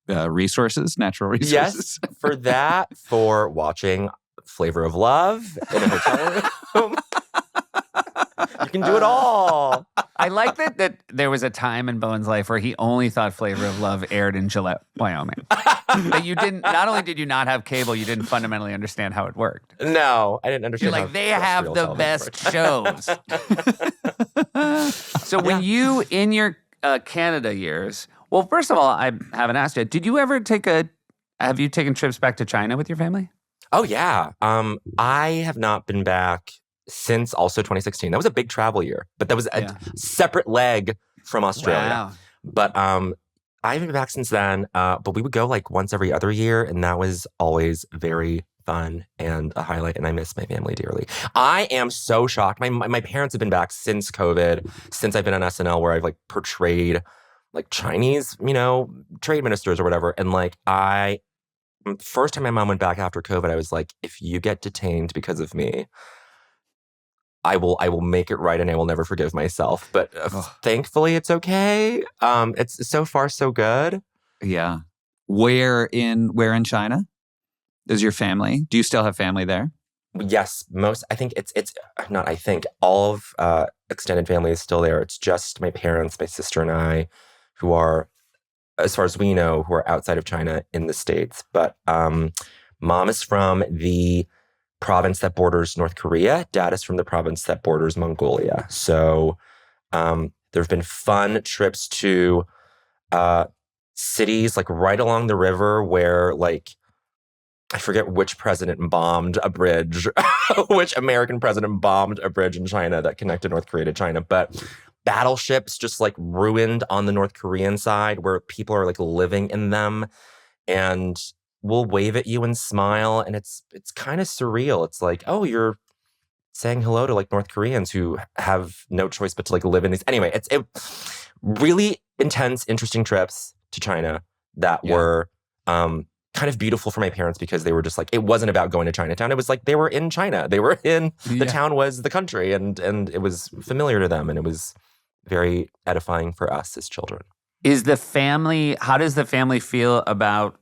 resources, natural resources? Yes, for that, for watching Flavor of Love in a hotel room. You can do it all. I like that there was a time in Bowen's life where he only thought Flavor of Love aired in Gillette, Wyoming. That you didn't, not only did you not have cable, you didn't fundamentally understand how it worked. No, I didn't understand. You're like, they have the best shows. So when you, in your Canada years, well, first of all, I haven't asked yet, did you ever have you taken trips back to China with your family? Oh, yeah. I have not been back since also 2016. That was a big travel year, but that was a separate leg from Australia. Wow. But I haven't been back since then. But we would go like once every other year, and that was always very fun and a highlight. And I miss my family dearly. I am so shocked. My parents have been back since COVID, since I've been on SNL, where I've like portrayed like Chinese, trade ministers or whatever. And like first time my mom went back after COVID, I was like, if you get detained because of me, I will make it right and I will never forgive myself. But thankfully it's okay. It's so far so good. Yeah. Where in China is your family? Do you still have family there? Yes, all of extended family is still there. It's just my parents, my sister and I, who are, as far as we know, who are outside of China in the States. But mom is from the province that borders North Korea. Dad is from the province that borders Mongolia. So there have been fun trips to cities like right along the river where like I forget which president bombed a bridge, which American president bombed a bridge in China that connected North Korea to China. But battleships just like ruined on the North Korean side where people are like living in them and will wave at you and smile. And it's kind of surreal. It's like, oh, you're saying hello to like North Koreans who have no choice but to like live in these. Anyway, it's really intense, interesting trips to China that were kind of beautiful for my parents because they were just like, it wasn't about going to Chinatown. It was like they were in China. They were in, the town was the country and it was familiar to them. And it was very edifying for us as children. How does the family feel about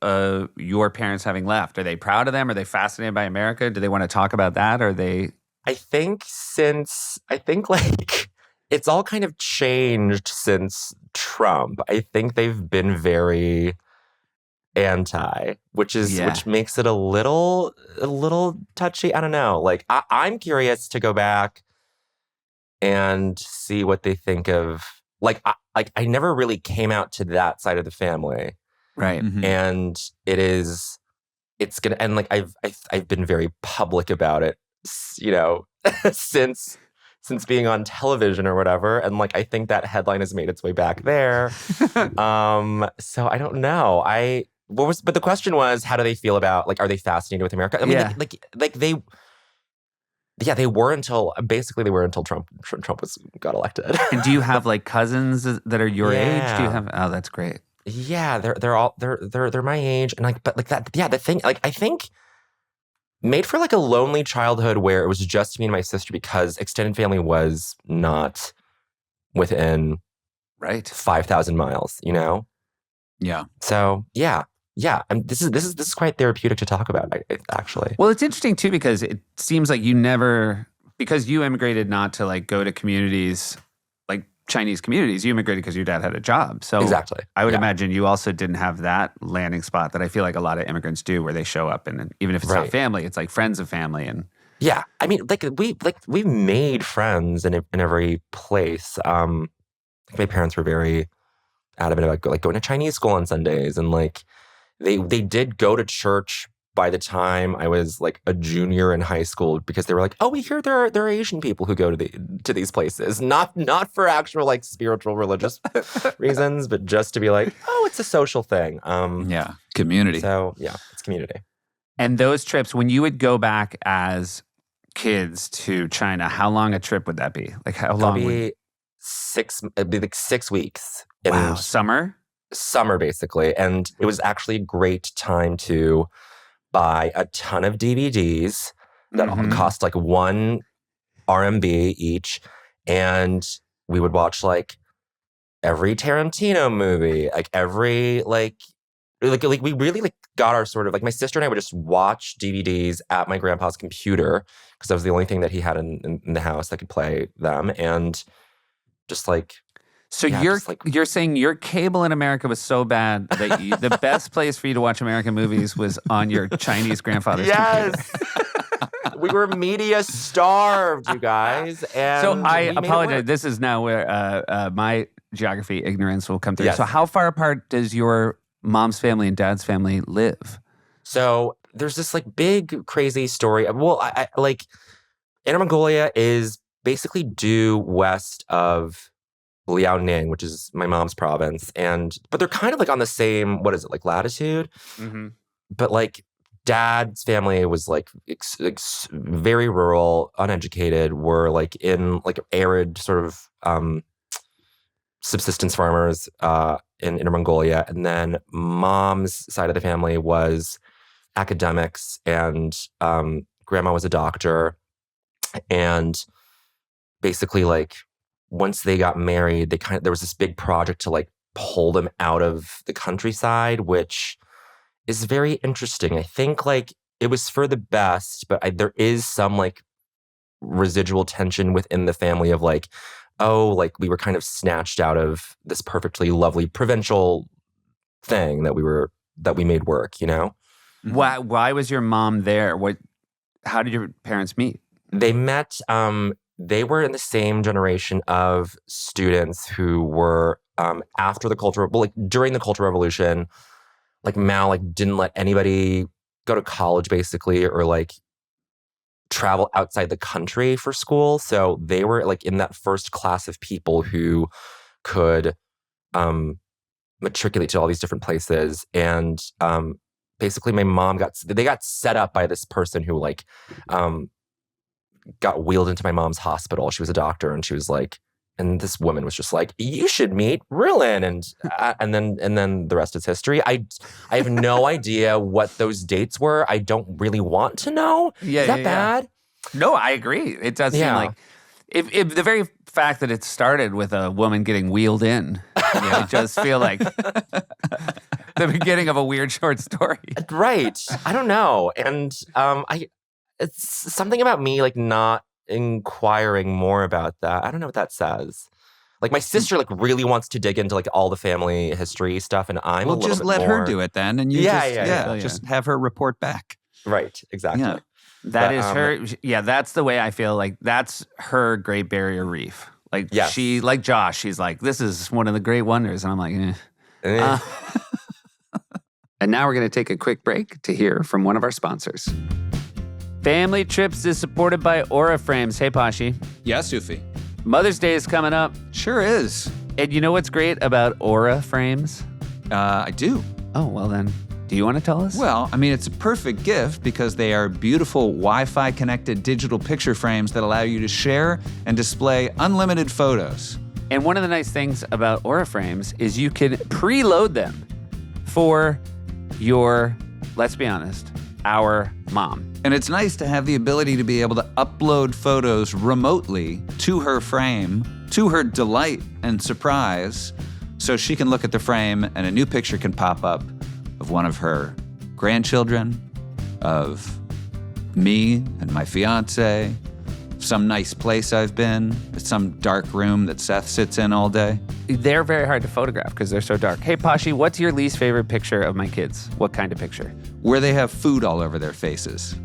your parents having left? Are they proud of them? Are they fascinated by America? Do they want to talk about that? Or are they... I think like it's all kind of changed since Trump. I think they've been very anti, which makes it a little touchy. I don't know. Like I'm curious to go back and see what they think of. I never really came out to that side of the family, right? Mm-hmm. And it's gonna, and like I've been very public about it, you know, since being on television or whatever. And like, I think that headline has made its way back there. So I don't know. But the question was, how do they feel about, like, are they fascinated with America? I mean, they were until Trump got elected. And do you have like cousins that are your age? Do you have? Oh, that's great. Yeah, they're my age, and like, but like that. Yeah, the thing, like, I think made for like a lonely childhood where it was just me and my sister because extended family was not within 5,000 miles. You know. Yeah. So yeah. And this is quite therapeutic to talk about, actually. Well, it's interesting too because it seems like because you immigrated not to like go to communities like Chinese communities. You immigrated because your dad had a job. So exactly, I would imagine you also didn't have that landing spot that I feel like a lot of immigrants do, where they show up and even if it's not family, it's like friends of family and. Yeah, I mean, we made friends in every place. My parents were very adamant about going to Chinese school on Sundays, and like. They did go to church by the time I was like a junior in high school because they were like, oh, we hear there are Asian people who go to these places, not for actual like spiritual religious reasons, but just to be like, oh, it's a social thing. Community. So yeah, it's community. And those trips, when you would go back as kids to China, how long a trip would that be? Like how long? It'd be like 6 weeks. Wow, summer basically, and it was actually a great time to buy a ton of DVDs that cost like 1 RMB each, and we would watch like every Tarantino movie, like every like we really like got our sort of like my sister and I would just watch DVDs at my grandpa's computer because that was the only thing that he had in the house that could play them, and just like. So you're saying your cable in America was so bad that the best place for you to watch American movies was on your Chinese grandfather's computer. We were media starved, you guys. And so I apologize. This is now where my geography ignorance will come through. Yes. So how far apart does your mom's family and dad's family live? So there's this like big crazy story. Well, I like Inner Mongolia is basically due west of Liaoning, which is my mom's province, but they're kind of like on the same, what is it, like latitude? Mm-hmm. But like dad's family was like very rural, uneducated, were like in like arid sort of subsistence farmers in Inner Mongolia. And then mom's side of the family was academics, and grandma was a doctor. And basically like once they got married, there was this big project to like pull them out of the countryside, which is very interesting. I think like it was for the best, but there is some like residual tension within the family of like, oh, like we were kind of snatched out of this perfectly lovely provincial thing that we made work, you know? Why was your mom there? How did your parents meet? They met, they were in the same generation of students who were during the Cultural Revolution, like Mao like didn't let anybody go to college basically, or like travel outside the country for school. So they were like in that first class of people who could matriculate to all these different places. And basically my mom got set up by this person who like got wheeled into my mom's hospital. She was a doctor, and she was like, and this woman was just like, you should meet Rillin. And then the rest is history. I have no idea what those dates were. I don't really want to know. Yeah, is that bad? No, I agree. It does seem like if the very fact that it started with a woman getting wheeled in, it does feel like the beginning of a weird short story. Right. I don't know. And it's something about me like not inquiring more about that. I don't know what that says. Like my sister like really wants to dig into like all the family history stuff, and I'm a little just bit let her more- do it then, and you just have her report back. Right. Exactly. Yeah. That is her. Yeah, that's the way I feel. Like that's her Great Barrier Reef. Like she, like Josh, she's like, this is one of the great wonders, and I'm like, eh. And now we're going to take a quick break to hear from one of our sponsors. Family Trips is supported by Aura Frames. Hey, Pashi. Yeah, Sufi. Mother's Day is coming up. Sure is. And you know what's great about Aura Frames? I do. Oh, well then, do you want to tell us? Well, I mean, it's a perfect gift because they are beautiful Wi-Fi connected digital picture frames that allow you to share and display unlimited photos. And one of the nice things about Aura Frames is you can preload them for your, let's be honest, our mom. And it's nice to have the ability to be able to upload photos remotely to her frame, to her delight and surprise, so she can look at the frame and a new picture can pop up of one of her grandchildren, of me and my fiance, some nice place I've been, some dark room that Seth sits in all day. They're very hard to photograph because they're so dark. Hey, Pashi, what's your least favorite picture of my kids? What kind of picture? Where they have food all over their faces.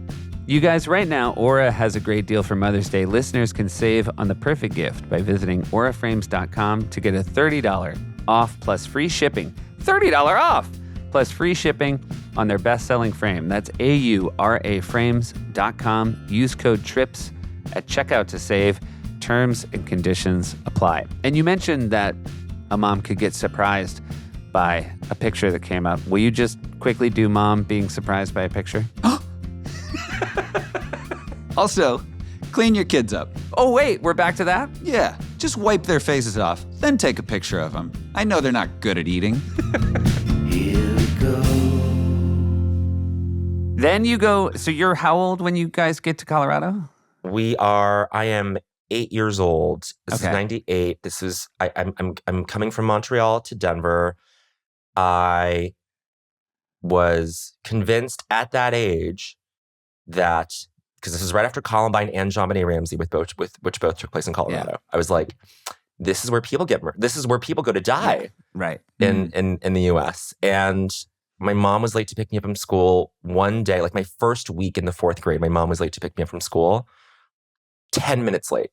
You guys, right now, Aura has a great deal for Mother's Day. Listeners can save on the perfect gift by visiting auraframes.com to get a $30 off plus free shipping. $30 off plus free shipping on their best-selling frame. That's auraframes.com. Use code TRIPS at checkout to save. Terms and conditions apply. And you mentioned that a mom could get surprised by a picture that came up. Will you just quickly do mom being surprised by a picture? Also, clean your kids up. Oh, wait, we're back to that? Yeah, just wipe their faces off, then take a picture of them. I know they're not good at eating. Here we go. Then you go, so you're how old when you guys get to Colorado? I am 8 years old. This is Okay. 98. This is, I'm coming from Montreal to Denver. I was convinced at that age that, because this is right after Columbine and JonBenet Ramsey, which both took place in Colorado. I was like, this is where people get murdered. This is where people go to die Right. in the US. And my mom was late to pick me up from school one day, like my first week in the 4th grade. My mom was late to pick me up from school, 10 minutes late.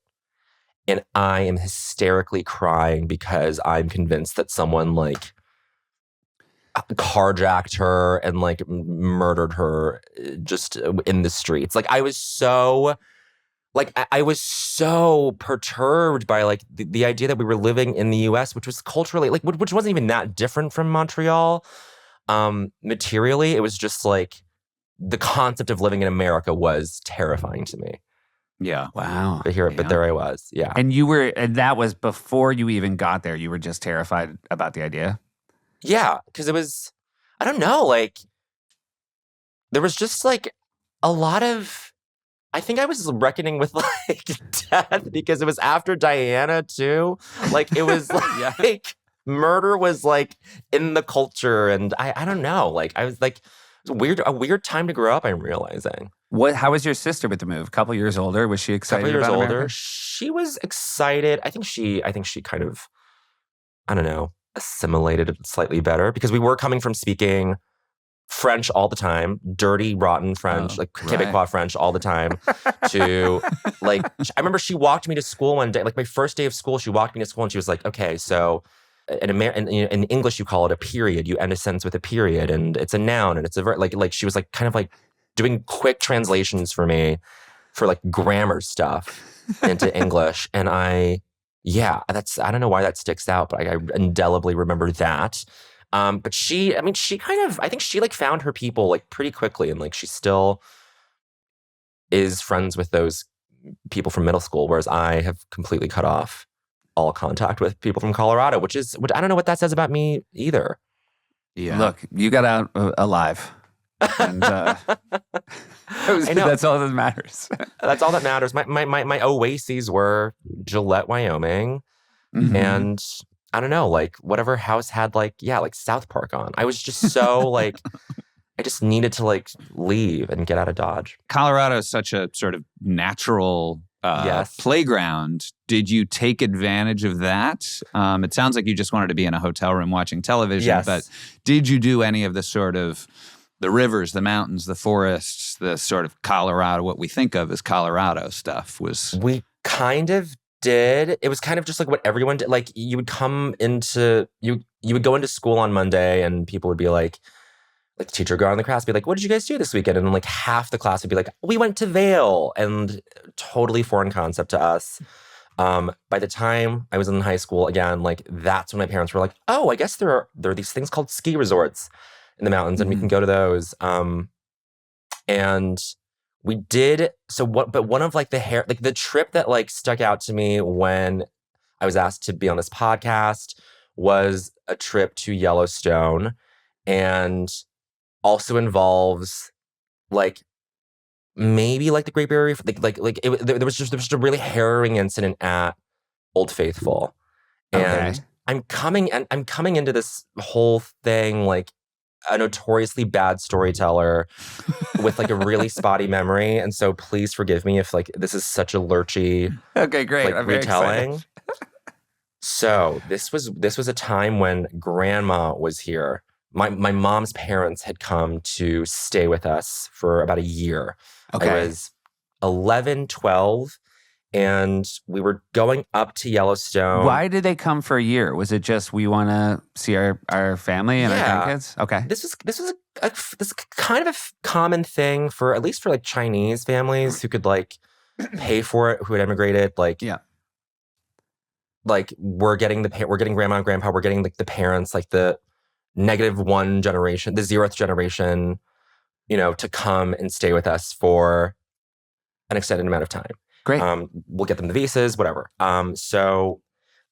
And I am hysterically crying because I'm convinced that someone like carjacked her and like murdered her just in the streets. Like I was so perturbed by like the idea that we were living in the US, which was culturally like, which wasn't even that different from Montreal. Materially, it was just like the concept of living in America was terrifying to me. Yeah. Wow. But there I was. Yeah. And that was before you even got there. You were just terrified about the idea. Yeah, because it was, I don't know, like, there was just like a lot of, I think I was reckoning with like death because it was after Diana too. Like, it was like, murder was like in the culture. And I don't know, like, I was like, it was a weird time to grow up, I'm realizing. How was your sister with the move? A couple years older? Was she excited Couple years about older. America? She was excited. I think she kind of, I don't know, assimilated it slightly better because we were coming from speaking French all the time, dirty, rotten French, like Quebecois French all the time, to like, I remember she walked me to school one day, like my first day of school, she walked me to school and she was like, okay, so in English you call it a period. You end a sentence with a period, and it's a noun, and it's a verb. Like she was like kind of like doing quick translations for me for like grammar stuff into English, and I don't know why that sticks out, but I indelibly remember that. But I think she like found her people like pretty quickly, and like she still is friends with those people from middle school, whereas I have completely cut off all contact with people from Colorado, which I don't know what that says about me either. Yeah. Look, you got out alive. And I know. that's all that matters. That's all that matters. My oases were Gillette, Wyoming, and I don't know, like whatever house had like South Park on. I was just so like, I just needed to like leave and get out of Dodge. Colorado is such a sort of natural playground. Did you take advantage of that? It sounds like you just wanted to be in a hotel room watching television, Yes. but did you do any of the sort of the rivers, the mountains, the forests, the sort of Colorado, what we think of as Colorado stuff We kind of did. It was kind of just like what everyone did. Like you would you would go into school on Monday and people would be like the teacher would go around the class, be like, what did you guys do this weekend? And like half the class would be like, we went to Vail, and totally foreign concept to us. By the time I was in high school, again, like that's when my parents were like, oh, I guess there are these things called ski resorts in the mountains, and we can go to those. And we did. But one of like the trip that like stuck out to me when I was asked to be on this podcast was a trip to Yellowstone, and also involves like maybe like the Great Barrier Reef. There was just a really harrowing incident at Old Faithful, and I'm coming into this whole thing like a notoriously bad storyteller with like a really spotty memory, and so please forgive me if like this is such a lurchy great. I'm retelling. So this was a time when grandma was here. My mom's parents had come to stay with us for about a year. Okay. I was 11, 12, and we were going up to Yellowstone. Why did they come for a year? Was it just we want to see our family and our grandkids? Okay. This was kind of a common thing for at least for like Chinese families who could like pay for it, who had immigrated. Like like we're getting grandma and grandpa, we're getting like the parents, like the -1 generation, the 0th generation, to come and stay with us for an extended amount of time. Great. We'll get them the visas, whatever. So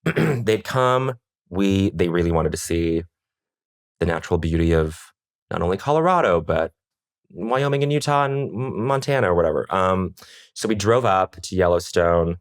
they'd come. They really wanted to see the natural beauty of not only Colorado, but Wyoming and Utah and Montana or whatever. So we drove up to Yellowstone.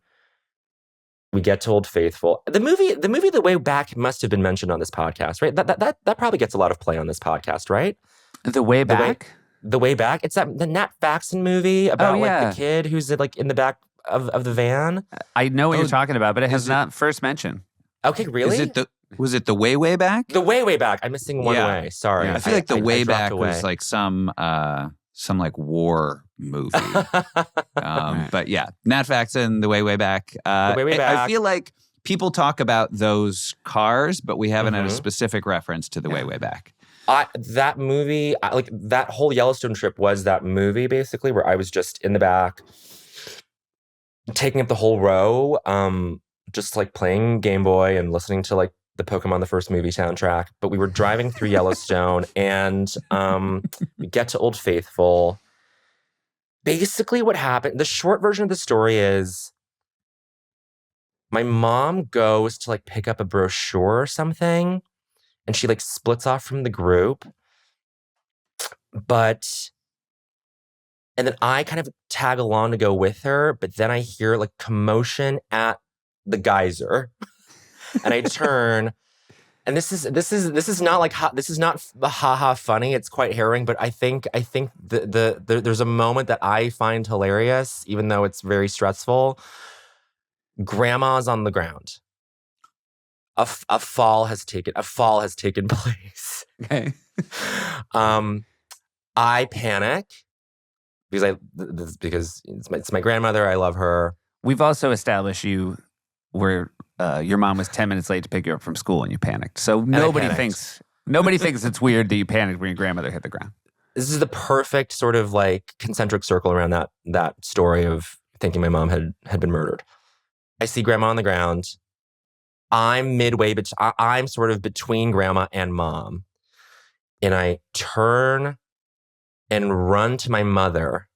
We get to Old Faithful. The movie The Way Back must have been mentioned on this podcast, right? That probably gets a lot of play on this podcast, right? The Way Back? The Way Back. It's the Nat Faxon movie about like the kid who's like in the back of the van. I know what you're talking about, but it has not first mentioned. Okay, really? Was it the way back? The Way Back. I'm missing one way. Sorry. Yeah, I feel like the Way Back was like some like war movie. But yeah, Nat Faxon, The Way Back. The Way Back. I feel like people talk about those cars, but we haven't had a specific reference to The Way Back. That movie, like that whole Yellowstone trip was that movie basically, where I was just in the back, taking up the whole row, just like playing Game Boy and listening to like the Pokemon the First Movie soundtrack. But we were driving through Yellowstone, and we get to Old Faithful. Basically what happened, the short version of the story is my mom goes to like pick up a brochure or something, and she like splits off from the group. And then I kind of tag along to go with her, but then I hear like commotion at the geyser. And I turn, and this is not like this is not haha funny. It's quite harrowing, but I think there's a moment that I find hilarious, even though it's very stressful. Grandma's on the ground. A fall has taken place. Okay. I panic because it's my grandmother. I love her. We've also established you were your mom was 10 minutes late to pick you up from school and you panicked. So nobody thinks it's weird that you panicked when your grandmother hit the ground. This is the perfect sort of like concentric circle around that story of thinking my mom had been murdered. I see grandma on the ground. I'm midway, but I'm sort of between grandma and mom. And I turn and run to my mother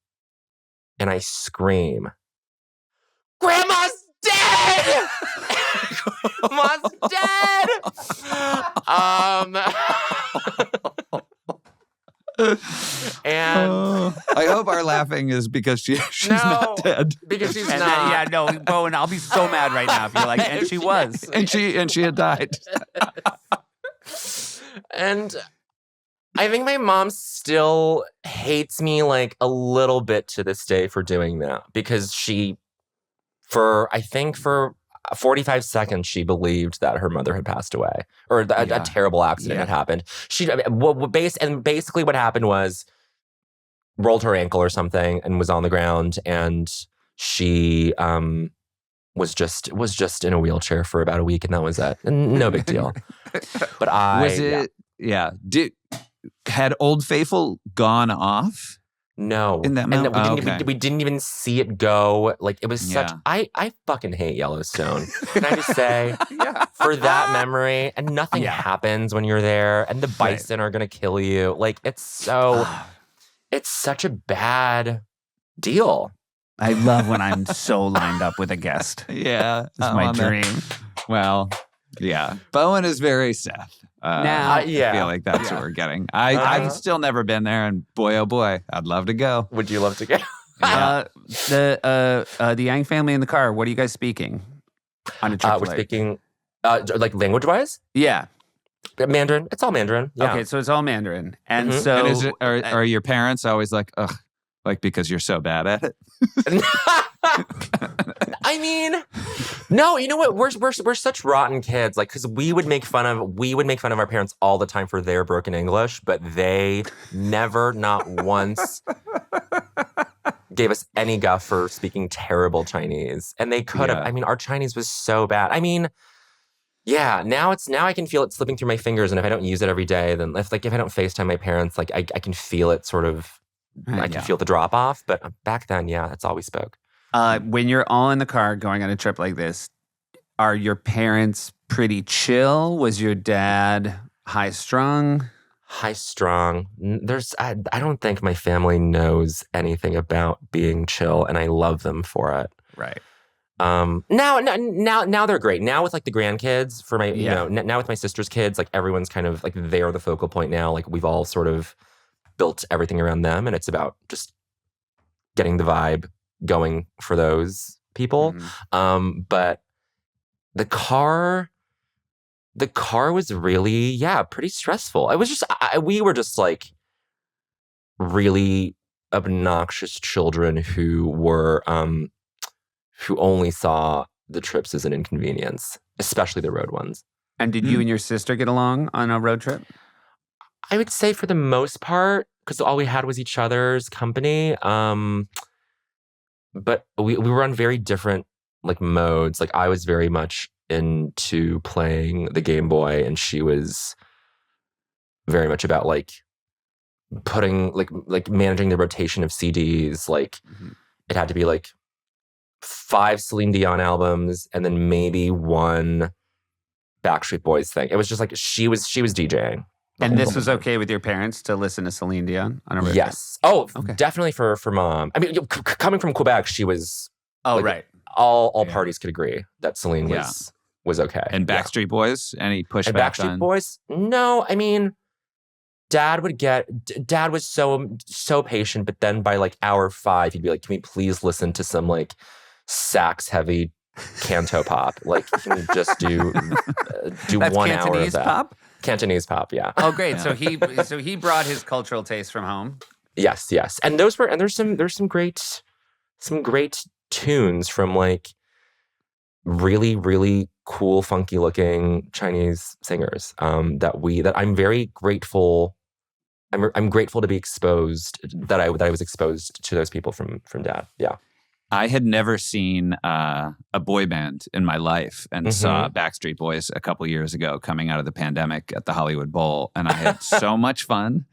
and I scream, "Grandma's dead! Grandma's dead!" And I hope our laughing is because she's not dead. Because she's And not. then, Bowen, I'll be so mad right now if you're like, and she was. And she had died. And I think my mom still hates me like a little bit to this day for doing that, because for 45 seconds, she believed that her mother had passed away, or a terrible accident had happened. Basically what happened was rolled her ankle or something and was on the ground, and she was just in a wheelchair for about a week, and that was it. No big deal. But had Old Faithful gone off? No. In that moment? We didn't even see it go. Like, it was such... I fucking hate Yellowstone. Can I just say? For that memory. And nothing happens when you're there. And the bison are going to kill you. Like, it's such a bad deal. I love when I'm so lined up with a guest. Yeah. It's my dream. Well, yeah. Bowen is very Seth. I feel like that's what we're getting. I've still never been there, and boy, oh boy, I'd love to go. Would you love to go? The Yang family in the car, what are you guys speaking on a trip? We're speaking, like language-wise? Yeah. Mandarin. It's all Mandarin. Yeah. Okay, so it's all Mandarin. And Mhm. so... And are your parents always like, ugh, like because you're so bad at it? I mean, no, you know what? We're such rotten kids. Like, because we would make fun of our parents all the time for their broken English, but they never, not once, gave us any guff for speaking terrible Chinese. And they could have. I mean, our Chinese was so bad. I mean, yeah. Now I can feel it slipping through my fingers, and if I don't use it every day, then if I don't FaceTime my parents, like I can feel it sort of. I can feel the drop off. But back then, that's all we spoke. When you're all in the car going on a trip like this, are your parents pretty chill? Was your dad high strung? High strung. I don't think my family knows anything about being chill, and I love them for it. Right. Now they're great. Now with like the grandkids for my, now with my sister's kids, like everyone's kind of like they're the focal point now. Like we've all sort of built everything around them, and it's about just getting the vibe going for those people. Mm-hmm. But the car was really, pretty stressful. It was just, we were just like really obnoxious children who were, who only saw the trips as an inconvenience, especially the road ones. And did you and your sister get along on a road trip? I would say for the most part, because all we had was each other's company. But we were on very different like modes. Like I was very much into playing the Game Boy, and she was very much about like putting like managing the rotation of CDs. Like it had to be like 5 Celine Dion albums and then maybe 1 Backstreet Boys thing. It was just like she was DJing. And this was okay with your parents to listen to Celine Dion on a road Yes. trip? Oh, okay. Definitely for mom. I mean, coming from Quebec, she was. Oh, right. All parties could agree that Celine was okay. And Backstreet Boys, any pushback and Backstreet Boys? No, I mean, Dad was so patient, but then by like hour 5, he'd be like, "Can we please listen to some like sax heavy canto pop? Like, can you just do That's 1 hour of Cantonese that?" pop? Cantonese pop, yeah. Oh, great. So he brought his cultural taste from home. Yes. And there's some great tunes from like really, really cool, funky looking Chinese singers that I'm very grateful. I'm grateful to be exposed that I was exposed to those people from Dad. Yeah. I had never seen a boy band in my life and saw Backstreet Boys a couple years ago coming out of the pandemic at the Hollywood Bowl. And I had so much fun.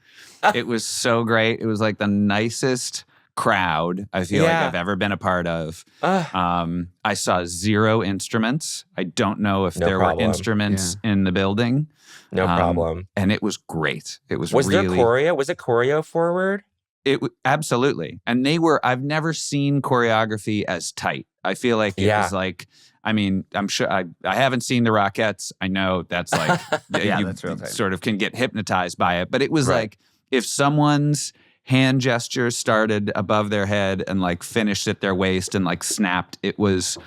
It was so great. It was like the nicest crowd I feel like I've ever been a part of. I saw 0 instruments. I don't know if there were instruments in the building. No problem. And it was great. It was there really... choreo? Was it choreo forward? Absolutely. And I've never seen choreography as tight. I feel like it was like, I mean, I'm sure I haven't seen the Rockettes. I know that's like, you that's real tight. Sort of can get hypnotized by it. But it was like, if someone's hand gestures started above their head and like finished at their waist and like snapped, it was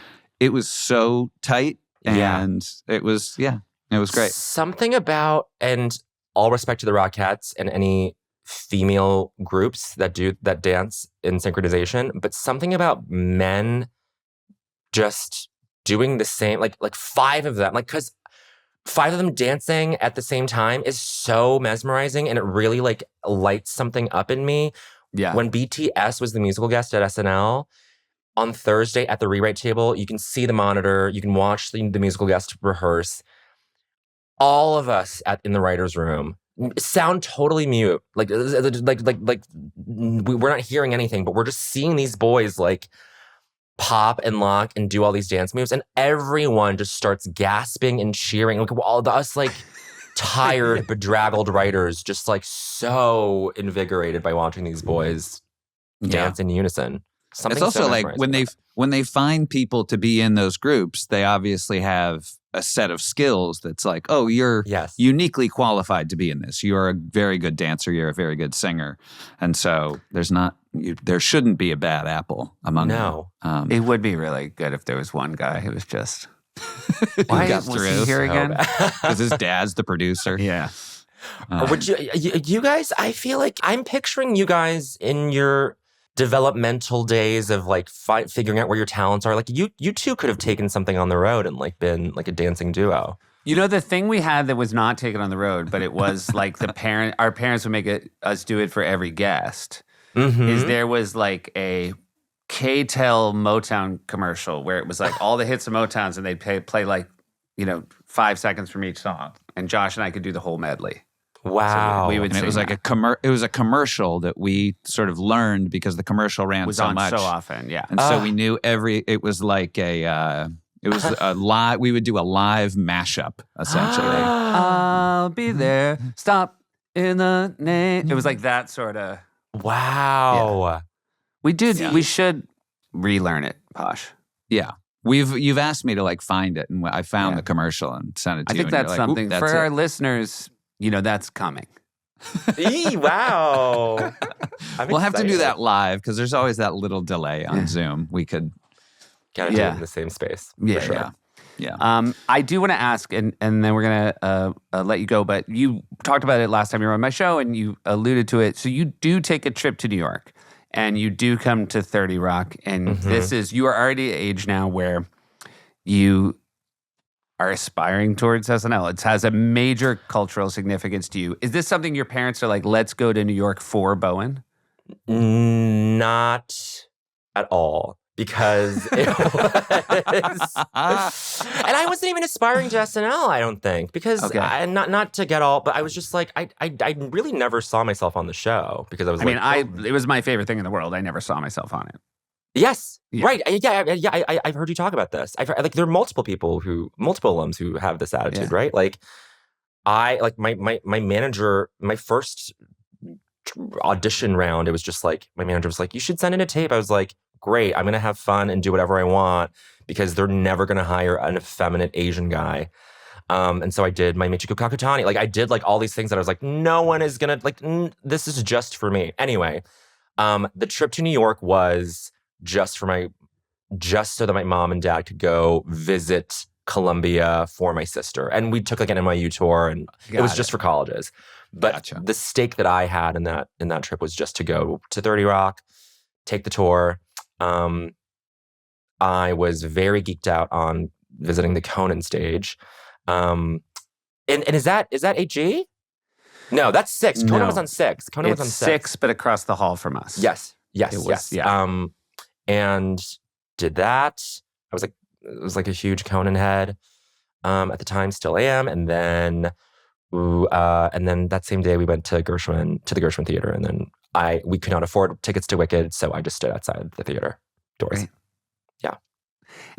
so tight. And it was great. Something about, and all respect to the Rockettes and any female groups that dance in synchronization, but something about men just doing the same, like 5 of them, like, because 5 of them dancing at the same time is so mesmerizing, and it really like lights something up in me. Yeah. When BTS was the musical guest at SNL on Thursday at the rewrite table, you can see the monitor, you can watch the musical guest rehearse. All of us in the writer's room sound totally mute. Like we're not hearing anything, but we're just seeing these boys like pop and lock and do all these dance moves, and everyone just starts gasping and cheering. Like all us like tired, bedraggled writers, just like so invigorated by watching these boys dance in unison. It's also like when they find people to be in those groups, they obviously have a set of skills that's like, oh, you're uniquely qualified to be in this. You're a very good dancer. You're a very good singer. And so there shouldn't be a bad apple among them. It would be really good if there was one guy who was just... Why was he here again? Because his dad's the producer. Yeah. Would you guys, I feel like I'm picturing you guys in your developmental days of like figuring out where your talents are. Like you two could have taken something on the road and like been like a dancing duo. You know, the thing we had that was not taken on the road, but it was like our parents would make us do it for every guest, is there was like a K-Tel Motown commercial where it was like all the hits of Motowns, and they'd play like, 5 seconds from each song. And Josh and I could do the whole medley. Wow. So we would and it was like it was a commercial that we sort of learned because the commercial ran so much. So often, yeah. And so we knew it was like a live, we would do a live mashup, essentially. I'll be there, stop in the name. It was like that sort of. Wow. Yeah. We did, we should relearn it, Posh. Yeah. You've asked me to like find it, and I found the commercial and sent it to you. I think that's something for our listeners. That's coming. Wow. We'll have to do that live because there's always that little delay on Zoom. We could gotta do it in the same space. Yeah, for sure. Yeah. I do want to ask, and then we're gonna let you go. But you talked about it last time you were on my show, and you alluded to it. So you do take a trip to New York, and you do come to 30 Rock, and you are already at age now where you are aspiring towards SNL. It has a major cultural significance to you. Is this something your parents are like, let's go to New York for Bowen? Not at all. Because it was... and I wasn't even aspiring to SNL, I don't think. Because not to get all... But I was just like, I really never saw myself on the show. Because I was it was my favorite thing in the world. I never saw myself on it. Yes. Yeah. Right. Yeah. I've heard you talk about this. There are multiple alums who have this attitude, right? Like, my manager, my first audition round, it was just like, my manager was like, you should send in a tape. I was like, great. I'm going to have fun and do whatever I want because they're never going to hire an effeminate Asian guy. And so I did my Michiko Kakutani. Like, I did like all these things that I was like, no one is going to this is just for me. Anyway, the trip to New York was just so that my mom and dad could go visit Columbia for my sister. And we took like an NYU tour, and it was just for colleges. But the stake that I had in that trip was just to go to 30 Rock, take the tour. I was very geeked out on visiting the Conan stage. And is that 8G? No, that's 6. Conan was on 6. It's 6, but across the hall from us. Yes. It was, yeah. and did that. It was like a huge Conan head at the time, still am. And then that same day we went to the Gershwin Theater, and then we could not afford tickets to Wicked, so I just stood outside the theater doors. Right. Yeah.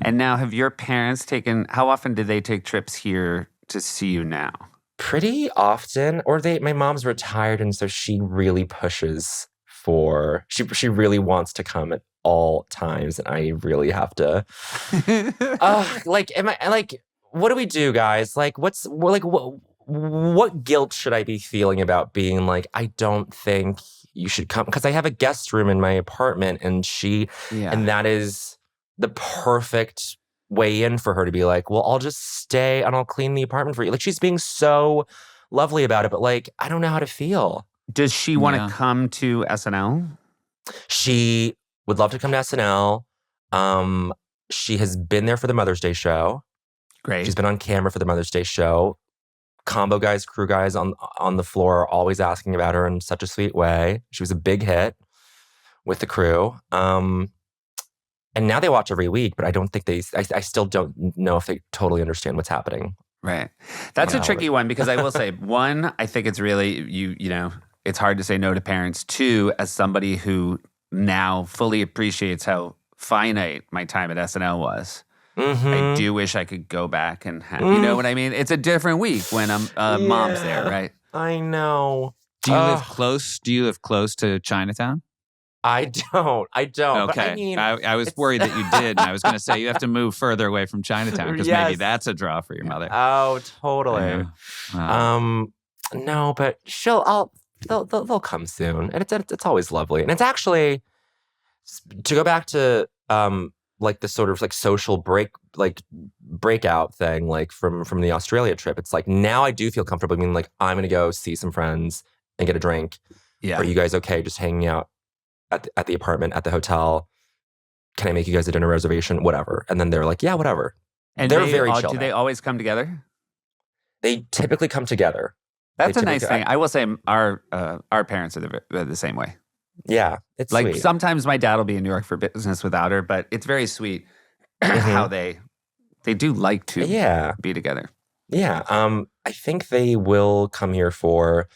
And now, have your parents how often do they take trips here to see you now? Pretty often. Or my mom's retired, and so she really pushes she really wants to come at all times, and I really have to what do we do, guys? Like, what guilt should I be feeling about being like, I don't think you should come? Because I have a guest room in my apartment, and and that is the perfect way in for her to be like, well, I'll just stay and I'll clean the apartment for you. Like, she's being so lovely about it, but like, I don't know how to feel. Does she want to come to SNL? She would love to come to SNL. She has been there for the Mother's Day show. Great. She's been on camera for the Mother's Day show. Combo guys, crew guys on the floor are always asking about her in such a sweet way. She was a big hit with the crew. And now they watch every week, but I don't think I still don't know if they totally understand what's happening. Right. That's a tricky one, because I will say, one, I think it's really, you know, it's hard to say no to parents. Two, as somebody who now fully appreciates how finite my time at SNL was, I do wish I could go back and have, you know what I mean? It's a different week when mom's there, right? I know. Do you live close? Do you live close to Chinatown? I don't. Okay. But I mean, I was worried that you did. And I was going to say you have to move further away from Chinatown, because maybe that's a draw for your mother. Oh, totally. No, but they'll come soon, and it's always lovely. And it's actually, to go back to like the sort of like social breakout thing, like from the Australia trip. It's like, now I do feel comfortable being like, I'm gonna go see some friends and get a drink. Yeah. Are you guys okay just hanging out at the apartment, at the hotel? Can I make you guys a dinner reservation? Whatever. And then they're like, yeah, whatever. And they're very chill. Do they always come together? They typically come together. That's a nice thing. I will say our parents are the same way. Yeah, it's like sweet. Sometimes my dad will be in New York for business without her, but it's very sweet how they do like to be together. Yeah, I think they will come here for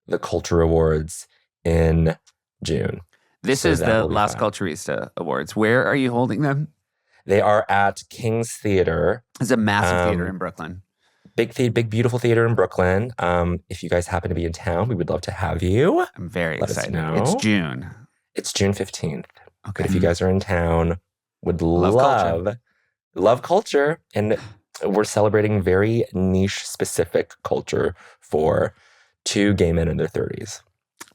the Culture Awards in June. This is the Las Culturista Awards. Where are you holding them? They are at King's Theater. It's a massive theater in Brooklyn. Big, beautiful theater in Brooklyn. If you guys happen to be in town, we would love to have you. I'm very excited. Know. It's June. It's June 15th. Okay. But if you guys are in town, would love culture. And we're celebrating very niche specific culture for two gay men in their 30s.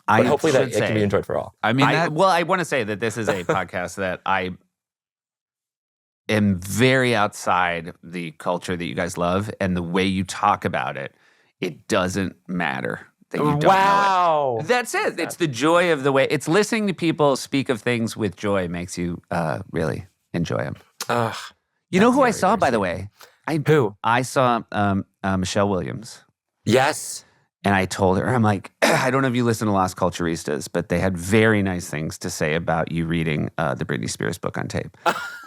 But hopefully it can be enjoyed for all. I mean, I want to say that this is a podcast that I am very outside the culture that you guys love, and the way you talk about it, it doesn't matter that you don't know it. That's it. It's the joy of the way. It's listening to people speak of things with joy makes you really enjoy them. You know who I saw, by the way? Who? I saw Michelle Williams. Yes. And I told her, I'm like, I don't know if you listen to Las Culturistas, but they had very nice things to say about you reading the Britney Spears book on tape.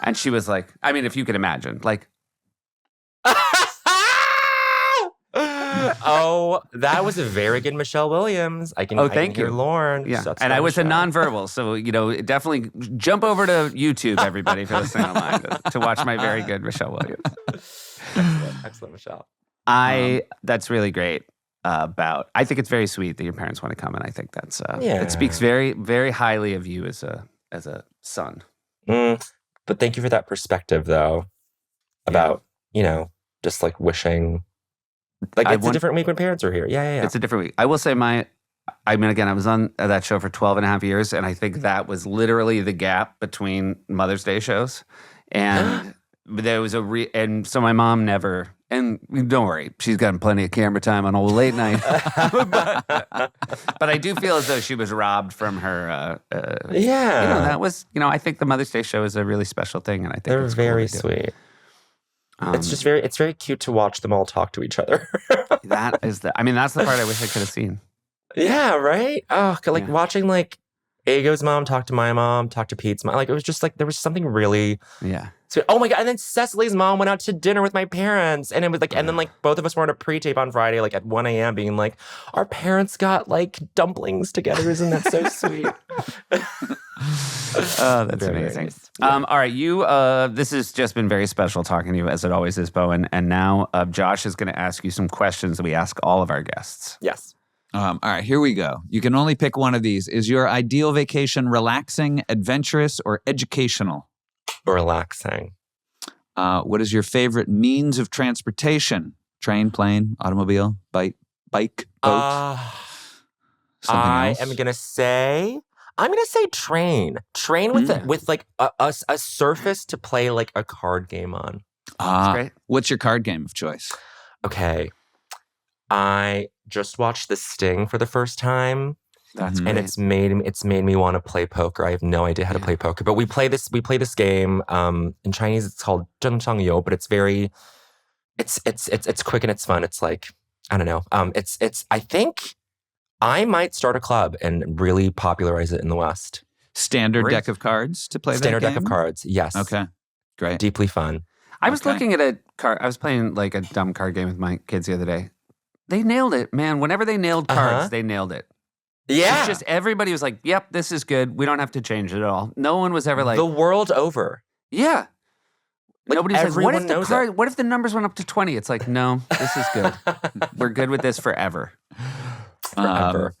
And she was like, I mean, if you could imagine, like. Oh, that was a very good Michelle Williams. Thank you. Hear Lauren. Yeah. And I was a nonverbal. So, definitely jump over to YouTube, everybody, if you're listening online, to watch my very good Michelle Williams. Excellent, Michelle. That's really great. I think it's very sweet that your parents want to come, and I think that's it speaks very, very highly of you as a son. But thank you for that perspective, though, about just like wishing, like it's a different week when parents are here. Yeah. It's a different week. I will say again, I was on that show for 12 and a half years, and I think that was literally the gap between Mother's Day shows, and there was and so my mom never. And don't worry, she's gotten plenty of camera time on old late night. but I do feel as though she was robbed from her. That was, I think the Mother's Day show is a really special thing, and I think they're it's very cool sweet. It's very cute to watch them all talk to each other. That's the part I wish I could have seen. Yeah, right. Oh, watching Ago's mom talked to my mom, talked to Pete's mom. Like, it was just like, there was something really Yeah. sweet. Oh my God. And then Cecily's mom went out to dinner with my parents. And it was like, and then like both of us were on a pre-tape on Friday, like at 1 a.m. being like, our parents got like dumplings together. Isn't that so sweet? Oh, that's Very, very amazing. nice. Yeah. All right, you. This has just been very special talking to you, as it always is, Bowen. And now Josh is going to ask you some questions that we ask all of our guests. Yes. All right, here we go. You can only pick one of these. Is your ideal vacation relaxing, adventurous, or educational? Relaxing. What is your favorite means of transportation? Train, plane, automobile, bike, boat? Something I else? am gonna say train. Train with like a surface to play like a card game on. That's great. What's your card game of choice? Okay. I just watched The Sting for the first time, That's Mhm. great. and it's made me want to play poker. I have no idea how to play poker, but we play this game. In Chinese, it's called 真上游, but it's very, it's quick and it's fun. It's like, I don't know. I think I might start a club and really popularize it in the West. Standard Great. deck of cards to play Standard that deck of game? cards. Yes. Okay, great. Deeply fun. I was Okay. looking at I was playing like a dumb card game with my kids the other day. They nailed it, man. Whenever they nailed cards, they nailed it. Yeah. It's just everybody was like, "Yep, this is good. We don't have to change it at all." No one was ever like, the world over. "Yeah." Like, Nobody's like, "What everyone if the knows card? What if the numbers went up to 20?" It's like, no, this is good. We're good with this forever. Forever.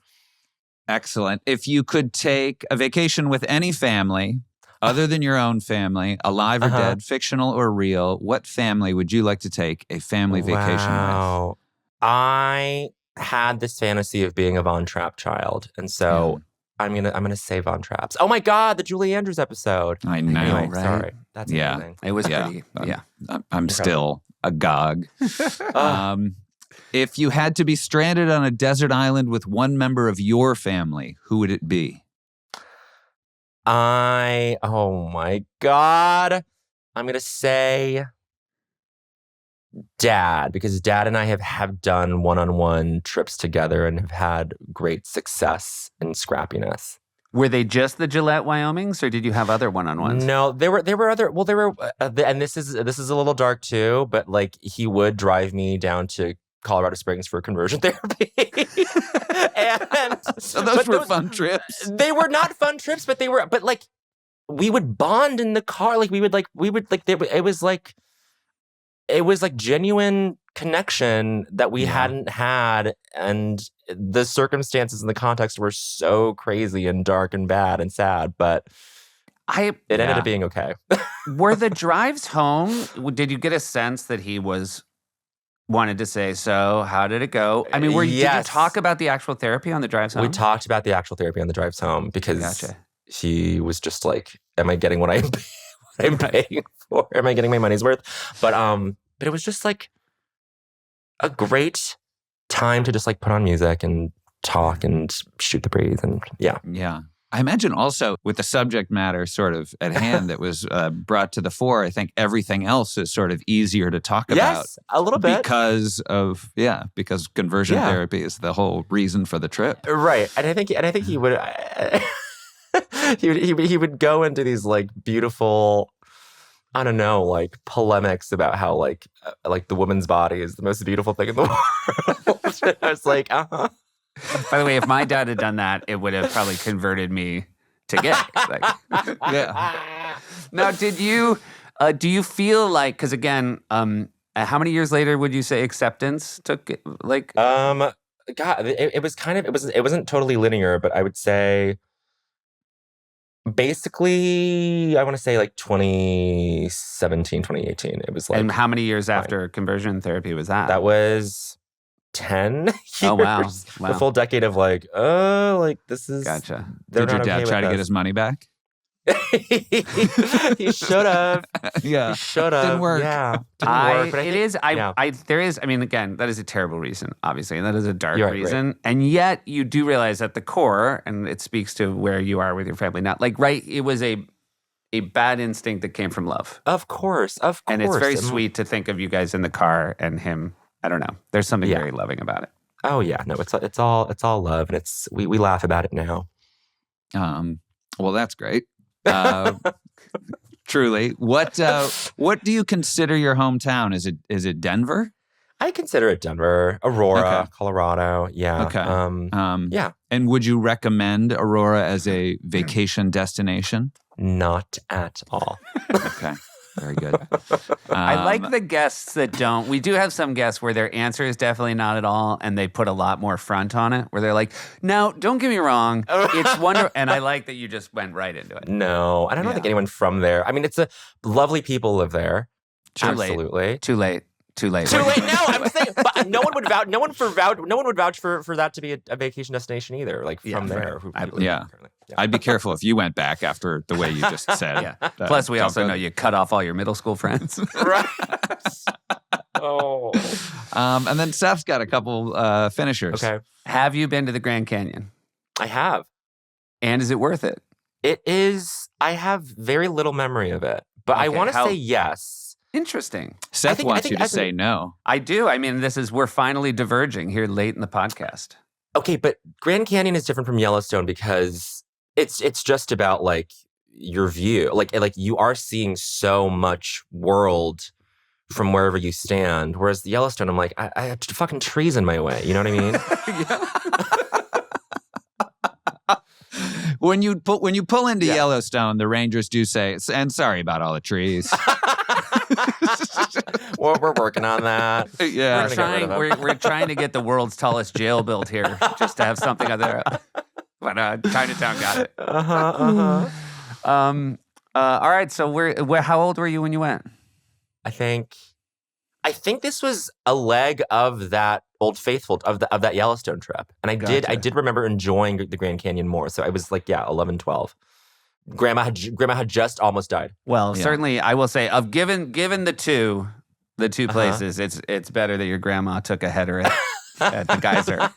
Excellent. If you could take a vacation with any family other than your own family, alive or dead, fictional or real, what family would you like to take a family vacation with? Wow. I had this fantasy of being a Von Trapp child, and so I'm gonna say Von Trapp's. Oh my God, the Julie Andrews episode. I know, Anyway, right? sorry. That's Yeah. amazing. It was Yeah. pretty. Yeah. I'm still agog. Ugh. If you had to be stranded on a desert island with one member of your family, who would it be? Oh my God. I'm gonna say Dad, because Dad and I have done one-on-one trips together and have had great success and scrappiness. Were they just the Gillette Wyomings, or did you have other one-on-ones? No, there were other. Well, there were, and this is a little dark too. But like, he would drive me down to Colorado Springs for conversion therapy. And So those were fun trips. They were not fun trips, but they were. But like, we would bond in the car. Like, it was like genuine connection that we hadn't had, and the circumstances and the context were so crazy and dark and bad and sad, but it ended up being okay. Were the drives home, did you get a sense that he wanted to say, so how did it go? I mean, did you Yes. talk about the actual therapy on the drives home? We talked about the actual therapy on the drives home because Gotcha. he was just like, am I getting what I'm paying for? Am I getting my money's worth? But it was just like a great time to just like put on music and talk and shoot the breeze, and yeah. I imagine also with the subject matter sort of at hand that was brought to the fore, I think everything else is sort of easier to talk about. Yes, a little bit. Because conversion therapy is the whole reason for the trip. Right. And I think he would he would go into these like beautiful, I don't know, like polemics about how like the woman's body is the most beautiful thing in the world. I was like, By the way, if my dad had done that, it would have probably converted me to gay. Like, Now, do you feel like, because again, how many years later would you say acceptance took? Like, God, it was kind of, it wasn't totally linear, but I would say basically, I want to say like 2017, 2018. It was like, and how many years after conversion therapy was that? that was 10 years. Oh, wow. A full decade of like, this is... Gotcha. they're Did your not dad okay try with to get us. his money back? He should have. Yeah. He should have. Didn't work. Yeah. Didn't work. But There is, I mean, again, that is a terrible reason, obviously, and that is a dark You're right, reason. And yet you do realize at the core, and it speaks to where you are with your family now, like, right, it was a bad instinct that came from love. Of course. And it's very sweet to think of you guys in the car and him. I don't know. There's something very loving about it. Oh yeah. No, it's all love, and we laugh about it now. Well, that's great. Truly. What do you consider your hometown? Is it Denver? I consider it Denver, Aurora, Okay. Colorado. Yeah. Okay. Yeah. And would you recommend Aurora as a vacation destination? Not at all. Okay. Very good. I like the guests that don't. We do have some guests where their answer is definitely not at all, and they put a lot more front on it, where they're like, no, don't get me wrong. It's wonderful. And I like that you just went right into it. No, and I don't think anyone from there. I mean, it's lovely people live there. Absolutely. Too late. Too late. No, I'm saying, but no one would vouch for that to be a vacation destination either. Like from there, I believe. Yeah. I'd be careful if you went back after the way you just said. Yeah. Plus, we also know you cut off all your middle school friends. Right. Oh. And then Seth's got a couple finishers. Okay. Have you been to the Grand Canyon? I have. And is it worth it? It is. I have very little memory of it, but I Okay, want to say yes. Interesting. Seth wants you to say no. I do. I mean, we're finally diverging here late in the podcast. Okay, but Grand Canyon is different from Yellowstone because it's just about like your view. Like you are seeing so much world from wherever you stand. Whereas the Yellowstone, I'm like, I have fucking trees in my way. You know what I mean? When you pull into Yellowstone, the rangers do say, and sorry about all the trees. Well, we're working on that. Yeah. We're trying to get the world's tallest jail built here just to have something out there. But Chinatown got it. All right. So how old were you when you went? I think this was a leg of that Old Faithful of that Yellowstone trip, and I did remember enjoying the Grand Canyon more. So I was like, 11, 12. Grandma had just almost died. Well, certainly, I will say, given the two places, it's better that your grandma took a header at the geyser.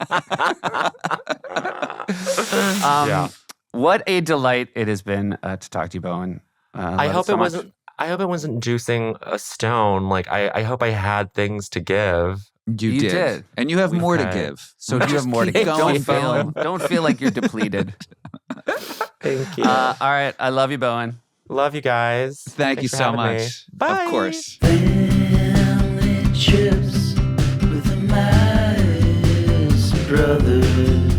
What a delight it has been to talk to you, Bowen. I hope it wasn't juicing a stone. Like I hope I had things to give. You did. And you have more to give. So you have more to give. Don't feel like you're depleted. Thank you. All right. I love you, Bowen. Love you guys. Thank you so much. Me. Bye. Of course. Family trips with the Myers brothers.